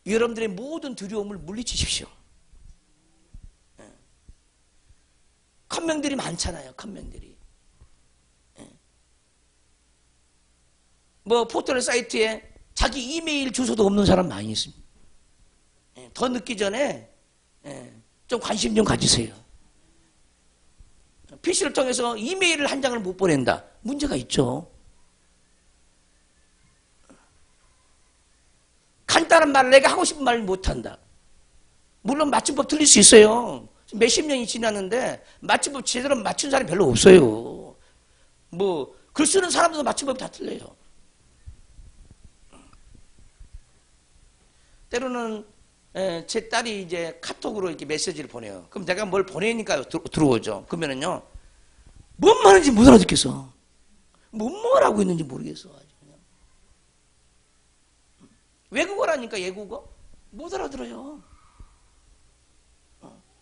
여러분들의 모든 두려움을 물리치십시오. 컴맹들이 많잖아요, 컴맹들이. 뭐 포털 사이트에 자기 이메일 주소도 없는 사람 많이 있습니다. 더 늦기 전에 좀 관심 좀 가지세요. PC를 통해서 이메일을 한 장을 못 보낸다. 문제가 있죠. 간단한 말을 내가 하고 싶은 말을 못한다. 물론 맞춤법 틀릴 수 있어요. 몇십 년이 지났는데 맞춤법 제대로 맞춘 사람이 별로 없어요. 뭐 글 쓰는 사람들도 맞춤법이 다 틀려요. 때로는 제 딸이 이제 카톡으로 이렇게 메시지를 보내요. 그럼 내가 뭘 보내니까 들어오죠. 그러면은요, 뭔 말인지 못 알아듣겠어. 뭔 말하고 있는지 모르겠어. 아주 그냥. 외국어라니까, 외국어? 못 알아들어요.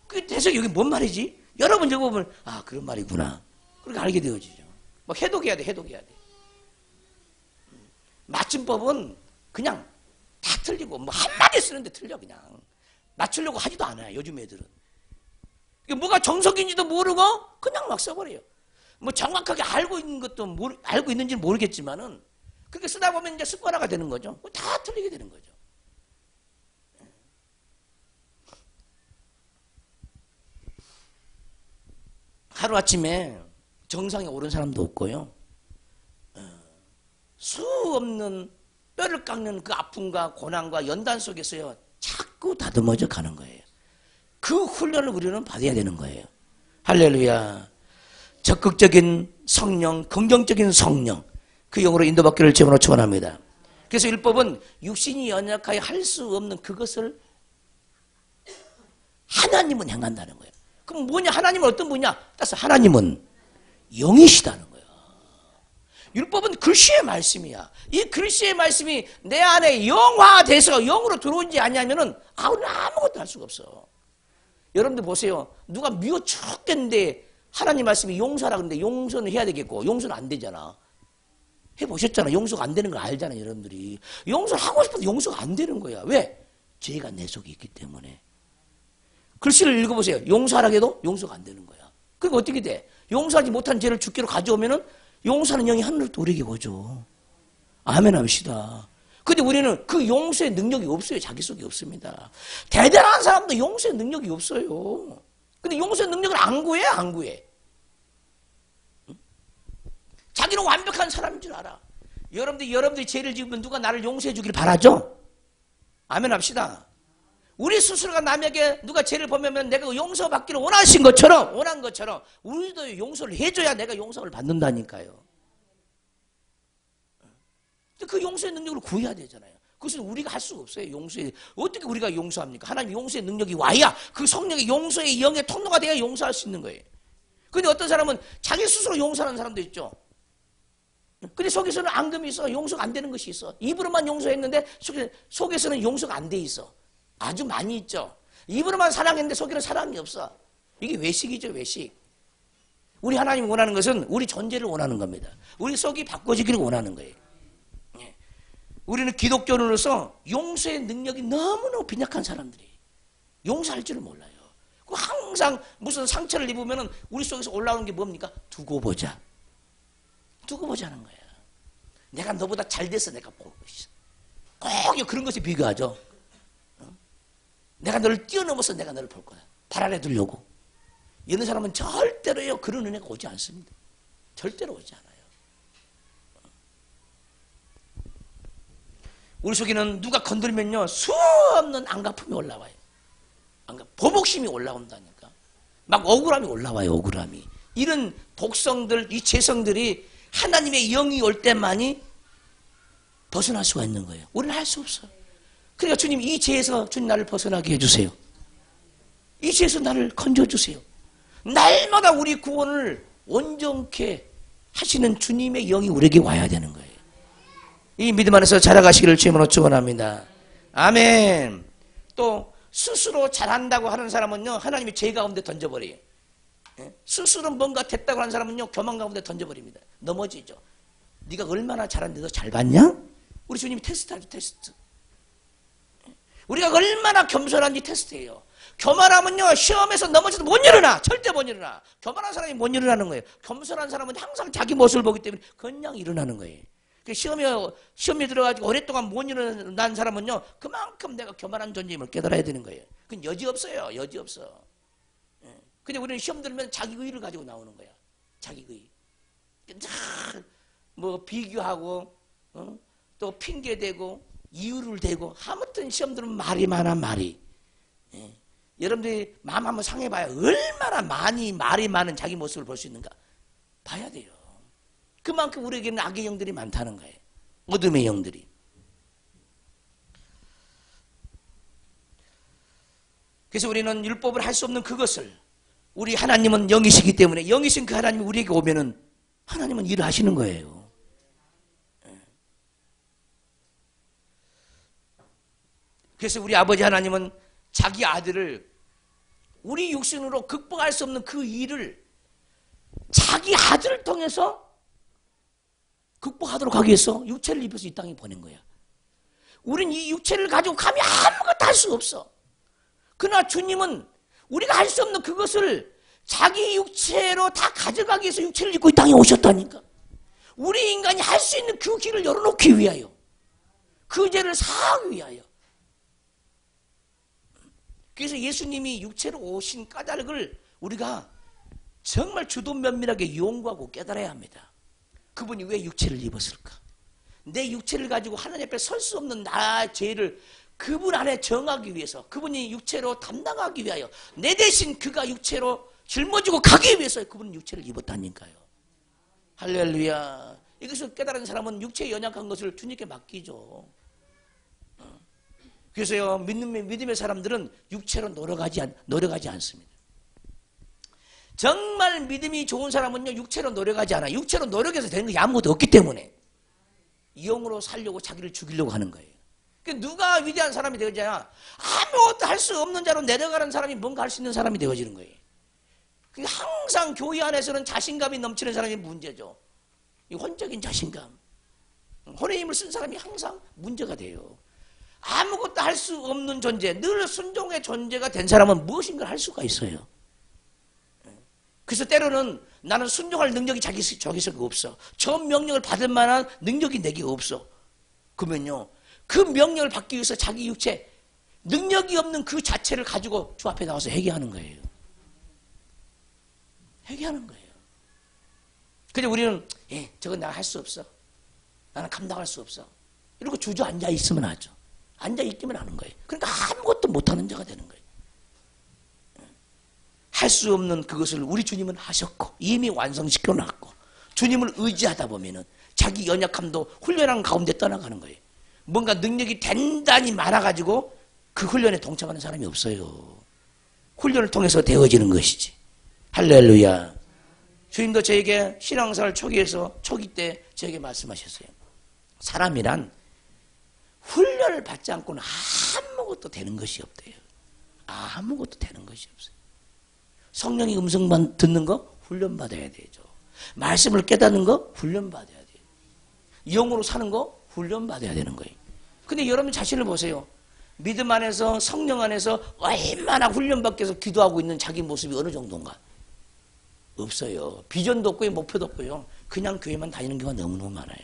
그 대체 여기 뭔 말이지? 여러 번 적어보면, 아, 그런 말이구나. 그렇게 알게 되어지죠. 막 해독해야 돼, 해독해야 돼. 맞춤법은 그냥 다 틀리고, 뭐 한마디 쓰는데 틀려, 그냥. 맞추려고 하지도 않아요, 요즘 애들은. 뭐가 정석인지도 모르고 그냥 막 써버려요. 뭐 정확하게 알고 있는 것도 알고 있는지는 모르겠지만은 그렇게 쓰다 보면 이제 습관화가 되는 거죠. 다 틀리게 되는 거죠. 하루아침에 정상에 오른 사람도 없고요. 수 없는 뼈를 깎는 그 아픔과 고난과 연단 속에서요, 자꾸 다듬어져 가는 거예요. 그 훈련을 우리는 받아야 되는 거예요. 할렐루야. 적극적인 성령, 긍정적인 성령, 그 영으로 인도받기를 제번호 축원합니다. 그래서 율법은 육신이 연약하여 할 수 없는 그것을 하나님은 행한다는 거예요. 그럼 뭐냐? 하나님은 어떤 분이냐? 따라서 하나님은 영이시다는 거예요. 율법은 글씨의 말씀이야. 이 글씨의 말씀이 내 안에 영화돼서 영으로 들어온지 아니냐면은 우리는 아무것도 할 수가 없어. 여러분들 보세요. 누가 미워 죽겠는데 하나님 말씀이 용서하라 그러는데 용서는 해야 되겠고 용서는 안 되잖아. 해보셨잖아. 용서가 안 되는 걸 알잖아요, 여러분들이. 용서를 하고 싶어도 용서가 안 되는 거야. 왜? 죄가 내 속에 있기 때문에. 글씨를 읽어보세요. 용서하라고 해도 용서가 안 되는 거야. 그러니까 어떻게 돼? 용서하지 못한 죄를 주께로 가져오면은 용서하는 영이 하늘을 도리게 오죠. 아멘 합시다. 근데 우리는 그 용서의 능력이 없어요. 자기 속에 없습니다. 대단한 사람도 용서의 능력이 없어요. 근데 용서의 능력을 안 구해? 안 구해. 자기는 완벽한 사람인 줄 알아. 여러분들이 죄를 지으면 누가 나를 용서해 주길 바라죠? 아멘 합시다. 우리 스스로가 남에게 누가 죄를 범하면 내가 용서받기를 원한 것처럼 우리도 용서를 해줘야 내가 용서를 받는다니까요. 그 용서의 능력을 구해야 되잖아요. 그것은 우리가 할 수가 없어요. 어떻게 우리가 용서합니까? 하나님 용서의 능력이 와야 그 성령의 용서의 영의 통로가 돼야 용서할 수 있는 거예요. 근데 어떤 사람은 자기 스스로 용서하는 사람도 있죠. 근데 속에서는 앙금이 있어. 용서가 안 되는 것이 있어. 입으로만 용서했는데 속에서는 용서가 안 돼 있어. 아주 많이 있죠. 입으로만 사랑했는데 속에는 사랑이 없어. 이게 외식이죠, 외식. 우리 하나님이 원하는 것은 우리 존재를 원하는 겁니다. 우리 속이 바꿔지기를 원하는 거예요. 우리는 기독교인으로서 용서의 능력이 너무너무 빈약한 사람들이 용서할 줄을 몰라요. 항상 무슨 상처를 입으면 우리 속에서 올라오는 게 뭡니까? 두고 보자. 두고 보자는 거야. 내가 너보다 잘 돼서 내가 보고 있어. 꼭 그런 것에 비교하죠. 내가 너를 뛰어넘어서 내가 너를 볼 거야. 발 아래 두려고. 이런 사람은 절대로요 그런 은혜가 오지 않습니다. 절대로 오지 않아요. 우리 속에는 누가 건드리면요 수없는 안갚음이 올라와요. 보복심이 올라온다니까. 막 억울함이 올라와요. 억울함이. 이런 독성들, 이 죄성들이 하나님의 영이 올 때만이 벗어날 수가 있는 거예요. 우리는 할 수 없어요. 그러니까 주님 이 죄에서 주님 나를 벗어나게 해주세요. 이 죄에서 나를 건져주세요. 날마다 우리 구원을 온전케 하시는 주님의 영이 우리에게 와야 되는 거예요. 이 믿음 안에서 자라가시기를 주님으로 축원합니다. 아멘. 또 스스로 잘한다고 하는 사람은요 하나님이 죄 가운데 던져버려요. 스스로 뭔가 됐다고 하는 사람은요 교만 가운데 던져버립니다. 넘어지죠. 네가 얼마나 잘하는데 너 잘 봤냐? 우리 주님이 테스트하죠. 테스트. 우리가 얼마나 겸손한지 테스트해요. 교만하면요 시험에서 넘어져도 못 일어나. 절대 못 일어나. 교만한 사람이 못 일어나는 거예요. 겸손한 사람은 항상 자기 모습을 보기 때문에 그냥 일어나는 거예요. 시험에 들어가지고 오랫동안 못 일어난 사람은요 그만큼 내가 교만한 존재임을 깨달아야 되는 거예요. 그건 여지 없어요. 여지 없어. 근데 우리는 시험 들면 자기 의의를 가지고 나오는 거야. 자기 의의. 뭐 비교하고 또 핑계대고 이유를 대고 아무튼 시험 들으면 말이 많아 말이. 여러분들이 마음 한번 상해봐야 얼마나 말이 많은 자기 모습을 볼 수 있는가 봐야 돼요. 그만큼 우리에게는 악의 영들이 많다는 거예요. 어둠의 영들이. 그래서 우리는 율법을 할 수 없는 그것을 우리 하나님은 영이시기 때문에 영이신 그 하나님이 우리에게 오면은 하나님은 일을 하시는 거예요. 그래서 우리 아버지 하나님은 자기 아들을 우리 육신으로 극복할 수 없는 그 일을 자기 아들을 통해서 극복하도록 하기 위해서 육체를 입혀서 이 땅에 보낸 거야. 우린 이 육체를 가지고 감히 아무것도 할 수 없어. 그러나 주님은 우리가 할 수 없는 그것을 자기 육체로 다 가져가기 위해서 육체를 입고 이 땅에 오셨다니까. 우리 인간이 할 수 있는 그 길을 열어놓기 위하여, 그 죄를 사하기 위하여. 그래서 예수님이 육체로 오신 까닭을 우리가 정말 주도면밀하게 연구하고 깨달아야 합니다. 그분이 왜 육체를 입었을까? 내 육체를 가지고 하나님 앞에 설 수 없는 나의 죄를 그분 안에 정하기 위해서, 그분이 육체로 담당하기 위하여, 내 대신 그가 육체로 짊어지고 가기 위해서 그분은 육체를 입었다니까요. 할렐루야. 이것을 깨달은 사람은 육체에 연약한 것을 주님께 맡기죠. 그래서요, 믿음의 사람들은 육체로 노력하지 않습니다. 정말 믿음이 좋은 사람은요, 육체로 노력하지 않아요. 육체로 노력해서 되는 것이 아무것도 없기 때문에 영으로 살려고 자기를 죽이려고 하는 거예요. 누가 위대한 사람이 되어지냐? 아무것도 할 수 없는 자로 내려가는 사람이 뭔가 할 수 있는 사람이 되어지는 거예요. 항상 교회 안에서는 자신감이 넘치는 사람이 문제죠. 이 혼적인 자신감. 혼의 힘을 쓴 사람이 항상 문제가 돼요. 아무것도 할 수 없는 존재, 늘 순종의 존재가 된 사람은 무엇인가 할 수가 있어요. 그래서 때로는 나는 순종할 능력이 저기서 없어. 저 명령을 받을 만한 능력이 내게 없어. 그러면요, 그 명령을 받기 위해서 자기 육체, 능력이 없는 그 자체를 가지고 주 앞에 나와서 회개하는 거예요. 회개하는 거예요. 근데 우리는 저건 내가 할 수 없어. 나는 감당할 수 없어. 이러고 주저앉아 있으면 하죠. 앉아 있기만 하는 거예요. 그러니까 아무것도 못하는 자가 되는 거예요. 할 수 없는 그것을 우리 주님은 하셨고 이미 완성시켜 놨고 주님을 의지하다 보면은 자기 연약함도 훈련하는 가운데 떠나가는 거예요. 뭔가 능력이 단단히 많아가지고 그 훈련에 동참하는 사람이 없어요. 훈련을 통해서 되어지는 것이지. 할렐루야. 주님도 저에게 신앙생활 초기 때 저에게 말씀하셨어요. 사람이란 훈련을 받지 않고는 아무것도 되는 것이 없대요. 아무것도 되는 것이 없어요. 성령의 음성만 듣는 거 훈련받아야 되죠. 말씀을 깨닫는 거 훈련받아야 돼요. 영으로 사는 거 훈련받아야 되는 거예요. 근데 여러분 자신을 보세요. 믿음 안에서 성령 안에서 얼마나 훈련받기 위해서 기도하고 있는 자기 모습이 어느 정도인가? 없어요. 비전도 없고요. 목표도 없고요. 그냥 교회만 다니는 경우가 너무너무 많아요.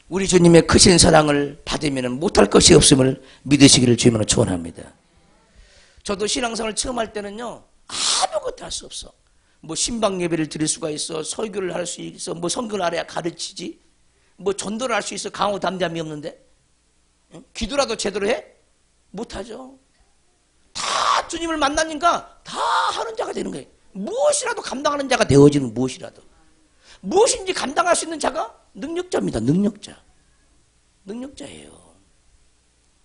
우리 주님의 크신 사랑을 받으면 못할 것이 없음을 믿으시기를 주님으로 축원합니다. 저도 신앙생활 처음 할 때는요. 아무것도 할 수 없어. 뭐 신방 예배를 드릴 수가 있어. 설교를 할 수 있어. 뭐 성경을 알아야 가르치지. 뭐 전도를 할 수 있어. 강호 담담이 없는데. 응? 기도라도 제대로 해? 못하죠. 다 주님을 만나니까 다 하는 자가 되는 거예요. 무엇이라도 감당하는 자가 되어지는 무엇이라도. 무엇인지 감당할 수 있는 자가 능력자입니다. 능력자예요.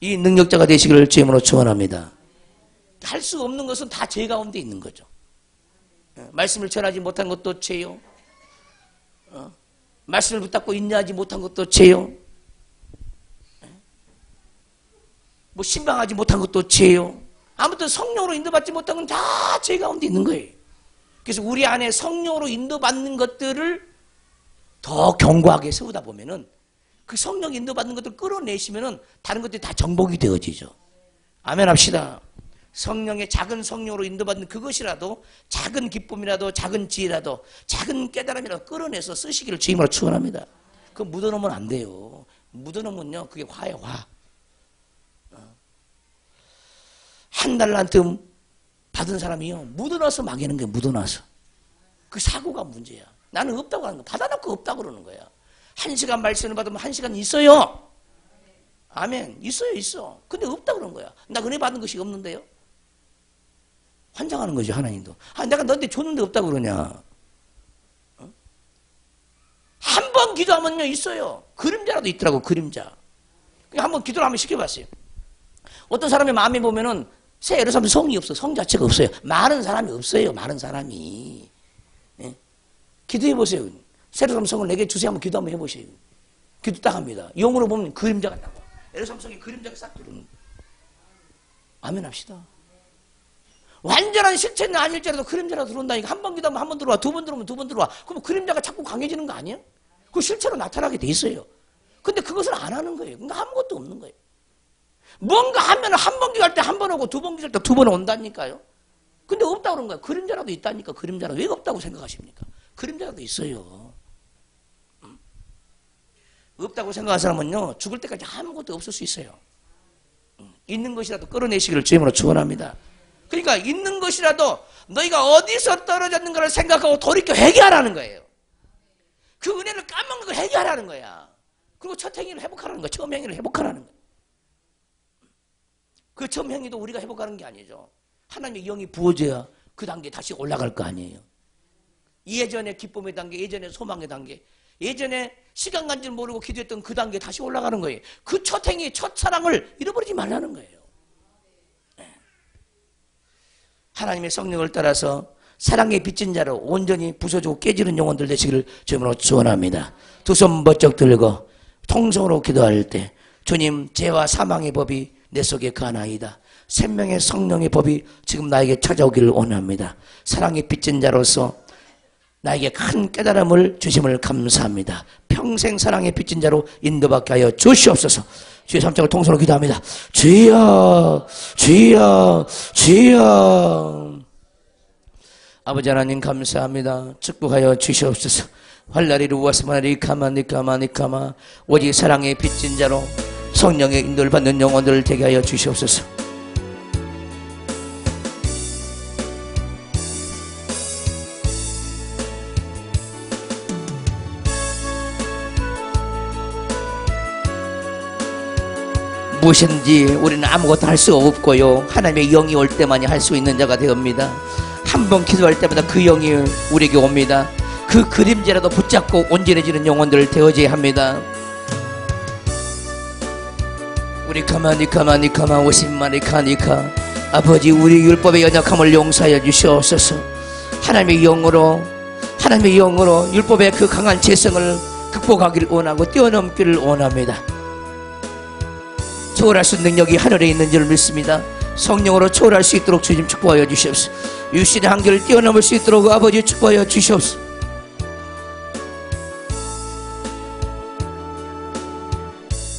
이 능력자가 되시기를 주님으로 축원합니다. 할 수 없는 것은 다 죄 가운데 있는 거죠. 말씀을 전하지 못한 것도 죄요. 말씀을 붙잡고 인내하지 못한 것도 죄요. 뭐 신방하지 못한 것도 죄요. 아무튼 성령으로 인도받지 못한 건 다 죄 가운데 있는 거예요. 그래서 우리 안에 성령으로 인도받는 것들을 더 견고하게 세우다 보면은 그 성령 인도받는 것들을 끌어내시면은 다른 것들이 다 정복이 되어지죠. 아멘 합시다. 성령의 작은 성령으로 인도받는 그것이라도 작은 기쁨이라도 작은 지혜라도 작은 깨달음이라도 끌어내서 쓰시기를 주님으로 축원합니다. 그거 묻어놓으면 안 돼요. 묻어놓으면요 그게 화예요. 화. 한 달란트 받은 사람이요 묻어놔서 망하는 거예요. 묻어놔서. 그 사고가 문제야. 나는 없다고 하는 거야. 받아놓고 없다고 그러는 거야. 1시간 말씀을 받으면 1시간 있어요. 아멘. 있어. 근데 없다고 그러는 거야. 나 은혜 받은 것이 없는데요. 환장하는 거죠. 하나님도. 내가 너한테 줬는데 없다고 그러냐. 한 번 기도하면요 있어요. 그림자라도 있더라고. 그림자. 한번 기도를 한번 시켜봤어요. 어떤 사람의 마음에 보면은 새 예루살렘 성이 없어. 성 자체가 없어요. 많은 사람이 없어요. 많은 사람이. 예? 기도해보세요. 새 예루살렘 성을 내게 주세요. 한번 기도 한번 해보세요. 기도 딱 합니다. 영으로 보면 그림자가 딱 와. 예루살렘 성에 그림자가 싹 들어오는. 아멘 합시다. 완전한 실체는 아닐지라도 그림자가 들어온다니까. 한 번 기도하면 한 번 들어와. 두 번 들어오면 두 번 들어와. 그럼 그림자가 자꾸 강해지는 거 아니에요? 그 실체로 나타나게 돼 있어요. 근데 그것을 안 하는 거예요. 그러니까 아무것도 없는 거예요. 뭔가 하면 한 번 기도할 때 한 번 오고 두 번 기도할 때 두 번 온다니까요. 근데 없다고 그런 거예요. 그림자라도 있다니까. 그림자라도. 왜 없다고 생각하십니까? 그림자라도 있어요. 없다고 생각하는 사람은요 죽을 때까지 아무것도 없을 수 있어요. 있는 것이라도 끌어내시기를 주님으로 축원합니다. 그러니까 있는 것이라도 너희가 어디서 떨어졌는가를 생각하고 돌이켜 회개하라는 거예요. 그 은혜를 까먹는 걸 회개하라는 거야. 그리고 첫 행위를 회복하라는 거야. 처음 행위를 회복하라는 거야. 그 처음 행위도 우리가 회복하는 게 아니죠. 하나님의 영이 부어져야 그 단계 다시 올라갈 거 아니에요. 예전의 기쁨의 단계, 예전의 소망의 단계, 예전에 시간 간 줄 모르고 기도했던 그 단계 다시 올라가는 거예요. 그 첫 행위, 첫 사랑을 잃어버리지 말라는 거예요. 하나님의 성령을 따라서 사랑의 빚진 자로 온전히 부서지고 깨지는 영혼들 되시기를 주님으로 축원합니다. 두 손 번쩍 들고 통성으로 기도할 때 주님 죄와 사망의 법이 내 속에 거하나이다. 생명의 성령의 법이 지금 나에게 찾아오기를 원합니다. 사랑의 빚진 자로서 나에게 큰 깨달음을 주심을 감사합니다. 평생 사랑의 빚진 자로 인도받게 하여 주시옵소서. 주의 삼창을 통성으로 기도합니다. 주여 주여 주여. 아버지 하나님 감사합니다. 축복하여 주시옵소서. 활날이 루와스마리 카마니카마니카마. 오직 사랑의 빚진 자로 성령의 인도를 받는 영혼들을 되게 하여 주시옵소서. 무엇인지 우리는 아무것도 할 수 없고요, 하나님의 영이 올 때만이 할 수 있는 자가 되옵니다. 한 번 기도할 때마다 그 영이 우리에게 옵니다. 그 그림자라도 붙잡고 온전해지는 영혼들을 되어져야 합니다. 우리 가만히 오신마니카니카 아버지, 우리 율법의 연약함을 용서하여 주시옵소서. 하나님의 영으로 율법의 그 강한 죄성을 극복하기를 원하고 뛰어넘기를 원합니다. 초월할 수 있는 능력이 하늘에 있는 줄 믿습니다. 성령으로 초월할 수 있도록 주님 축복하여 주시옵소서. 육신의 한계를 뛰어넘을 수 있도록 아버지 축복하여 주시옵소서.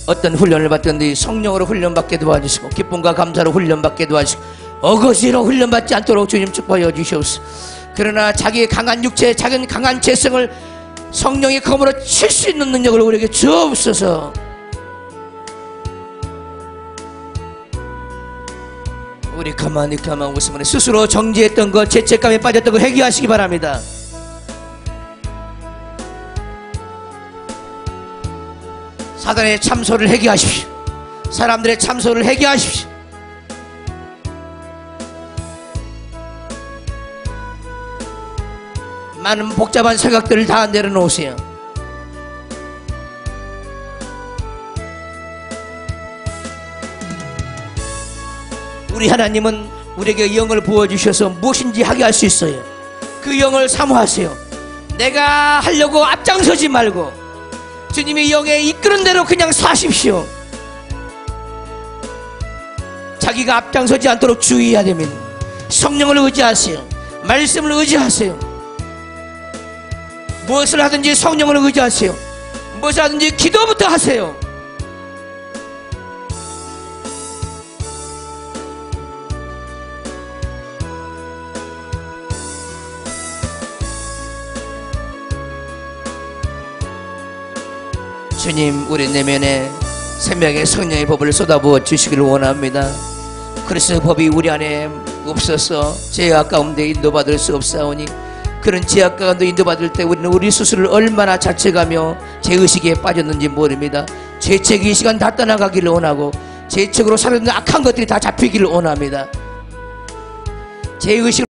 어떤 훈련을 받든지 성령으로 훈련받게 도와주시고, 기쁨과 감사로 훈련받게 도와주시고, 어거지로 훈련받지 않도록 주님 축복하여 주시옵소서. 그러나 자기의 강한 육체, 자기의 강한 재성을 성령의 검으로 칠 수 있는 능력을 우리에게 주옵소서. 우리 가만히 웃으면 스스로 정죄했던 것, 죄책감에 빠졌던 것 회개하시기 바랍니다. 사단의 참소를 회개하십시오. 사람들의 참소를 회개하십시오. 많은 복잡한 생각들을 다 내려놓으세요. 우리 하나님은 우리에게 영을 부어주셔서 무엇인지 하게 할 수 있어요. 그 영을 사모하세요. 내가 하려고 앞장서지 말고 주님이 영에 이끄는 대로 그냥 사십시오. 자기가 앞장서지 않도록 주의해야 됩니다. 성령을 의지하세요. 말씀을 의지하세요. 무엇을 하든지 성령을 의지하세요. 무엇을 하든지 기도부터 하세요. 주님, 우리 내면에 생명의 성령의 법을 쏟아부어 주시기를 원합니다. 그리스도의 법이 우리 안에 없어서 죄악 가운데 인도받을 수 없사오니, 그런 죄악 가운데 인도받을 때 우리는 우리 스스로를 얼마나 자책하며 죄의식에 빠졌는지 모릅니다. 죄책의 시간 다 떠나가기를 원하고, 죄책으로 살아있는 악한 것들이 다 잡히기를 원합니다. 죄의식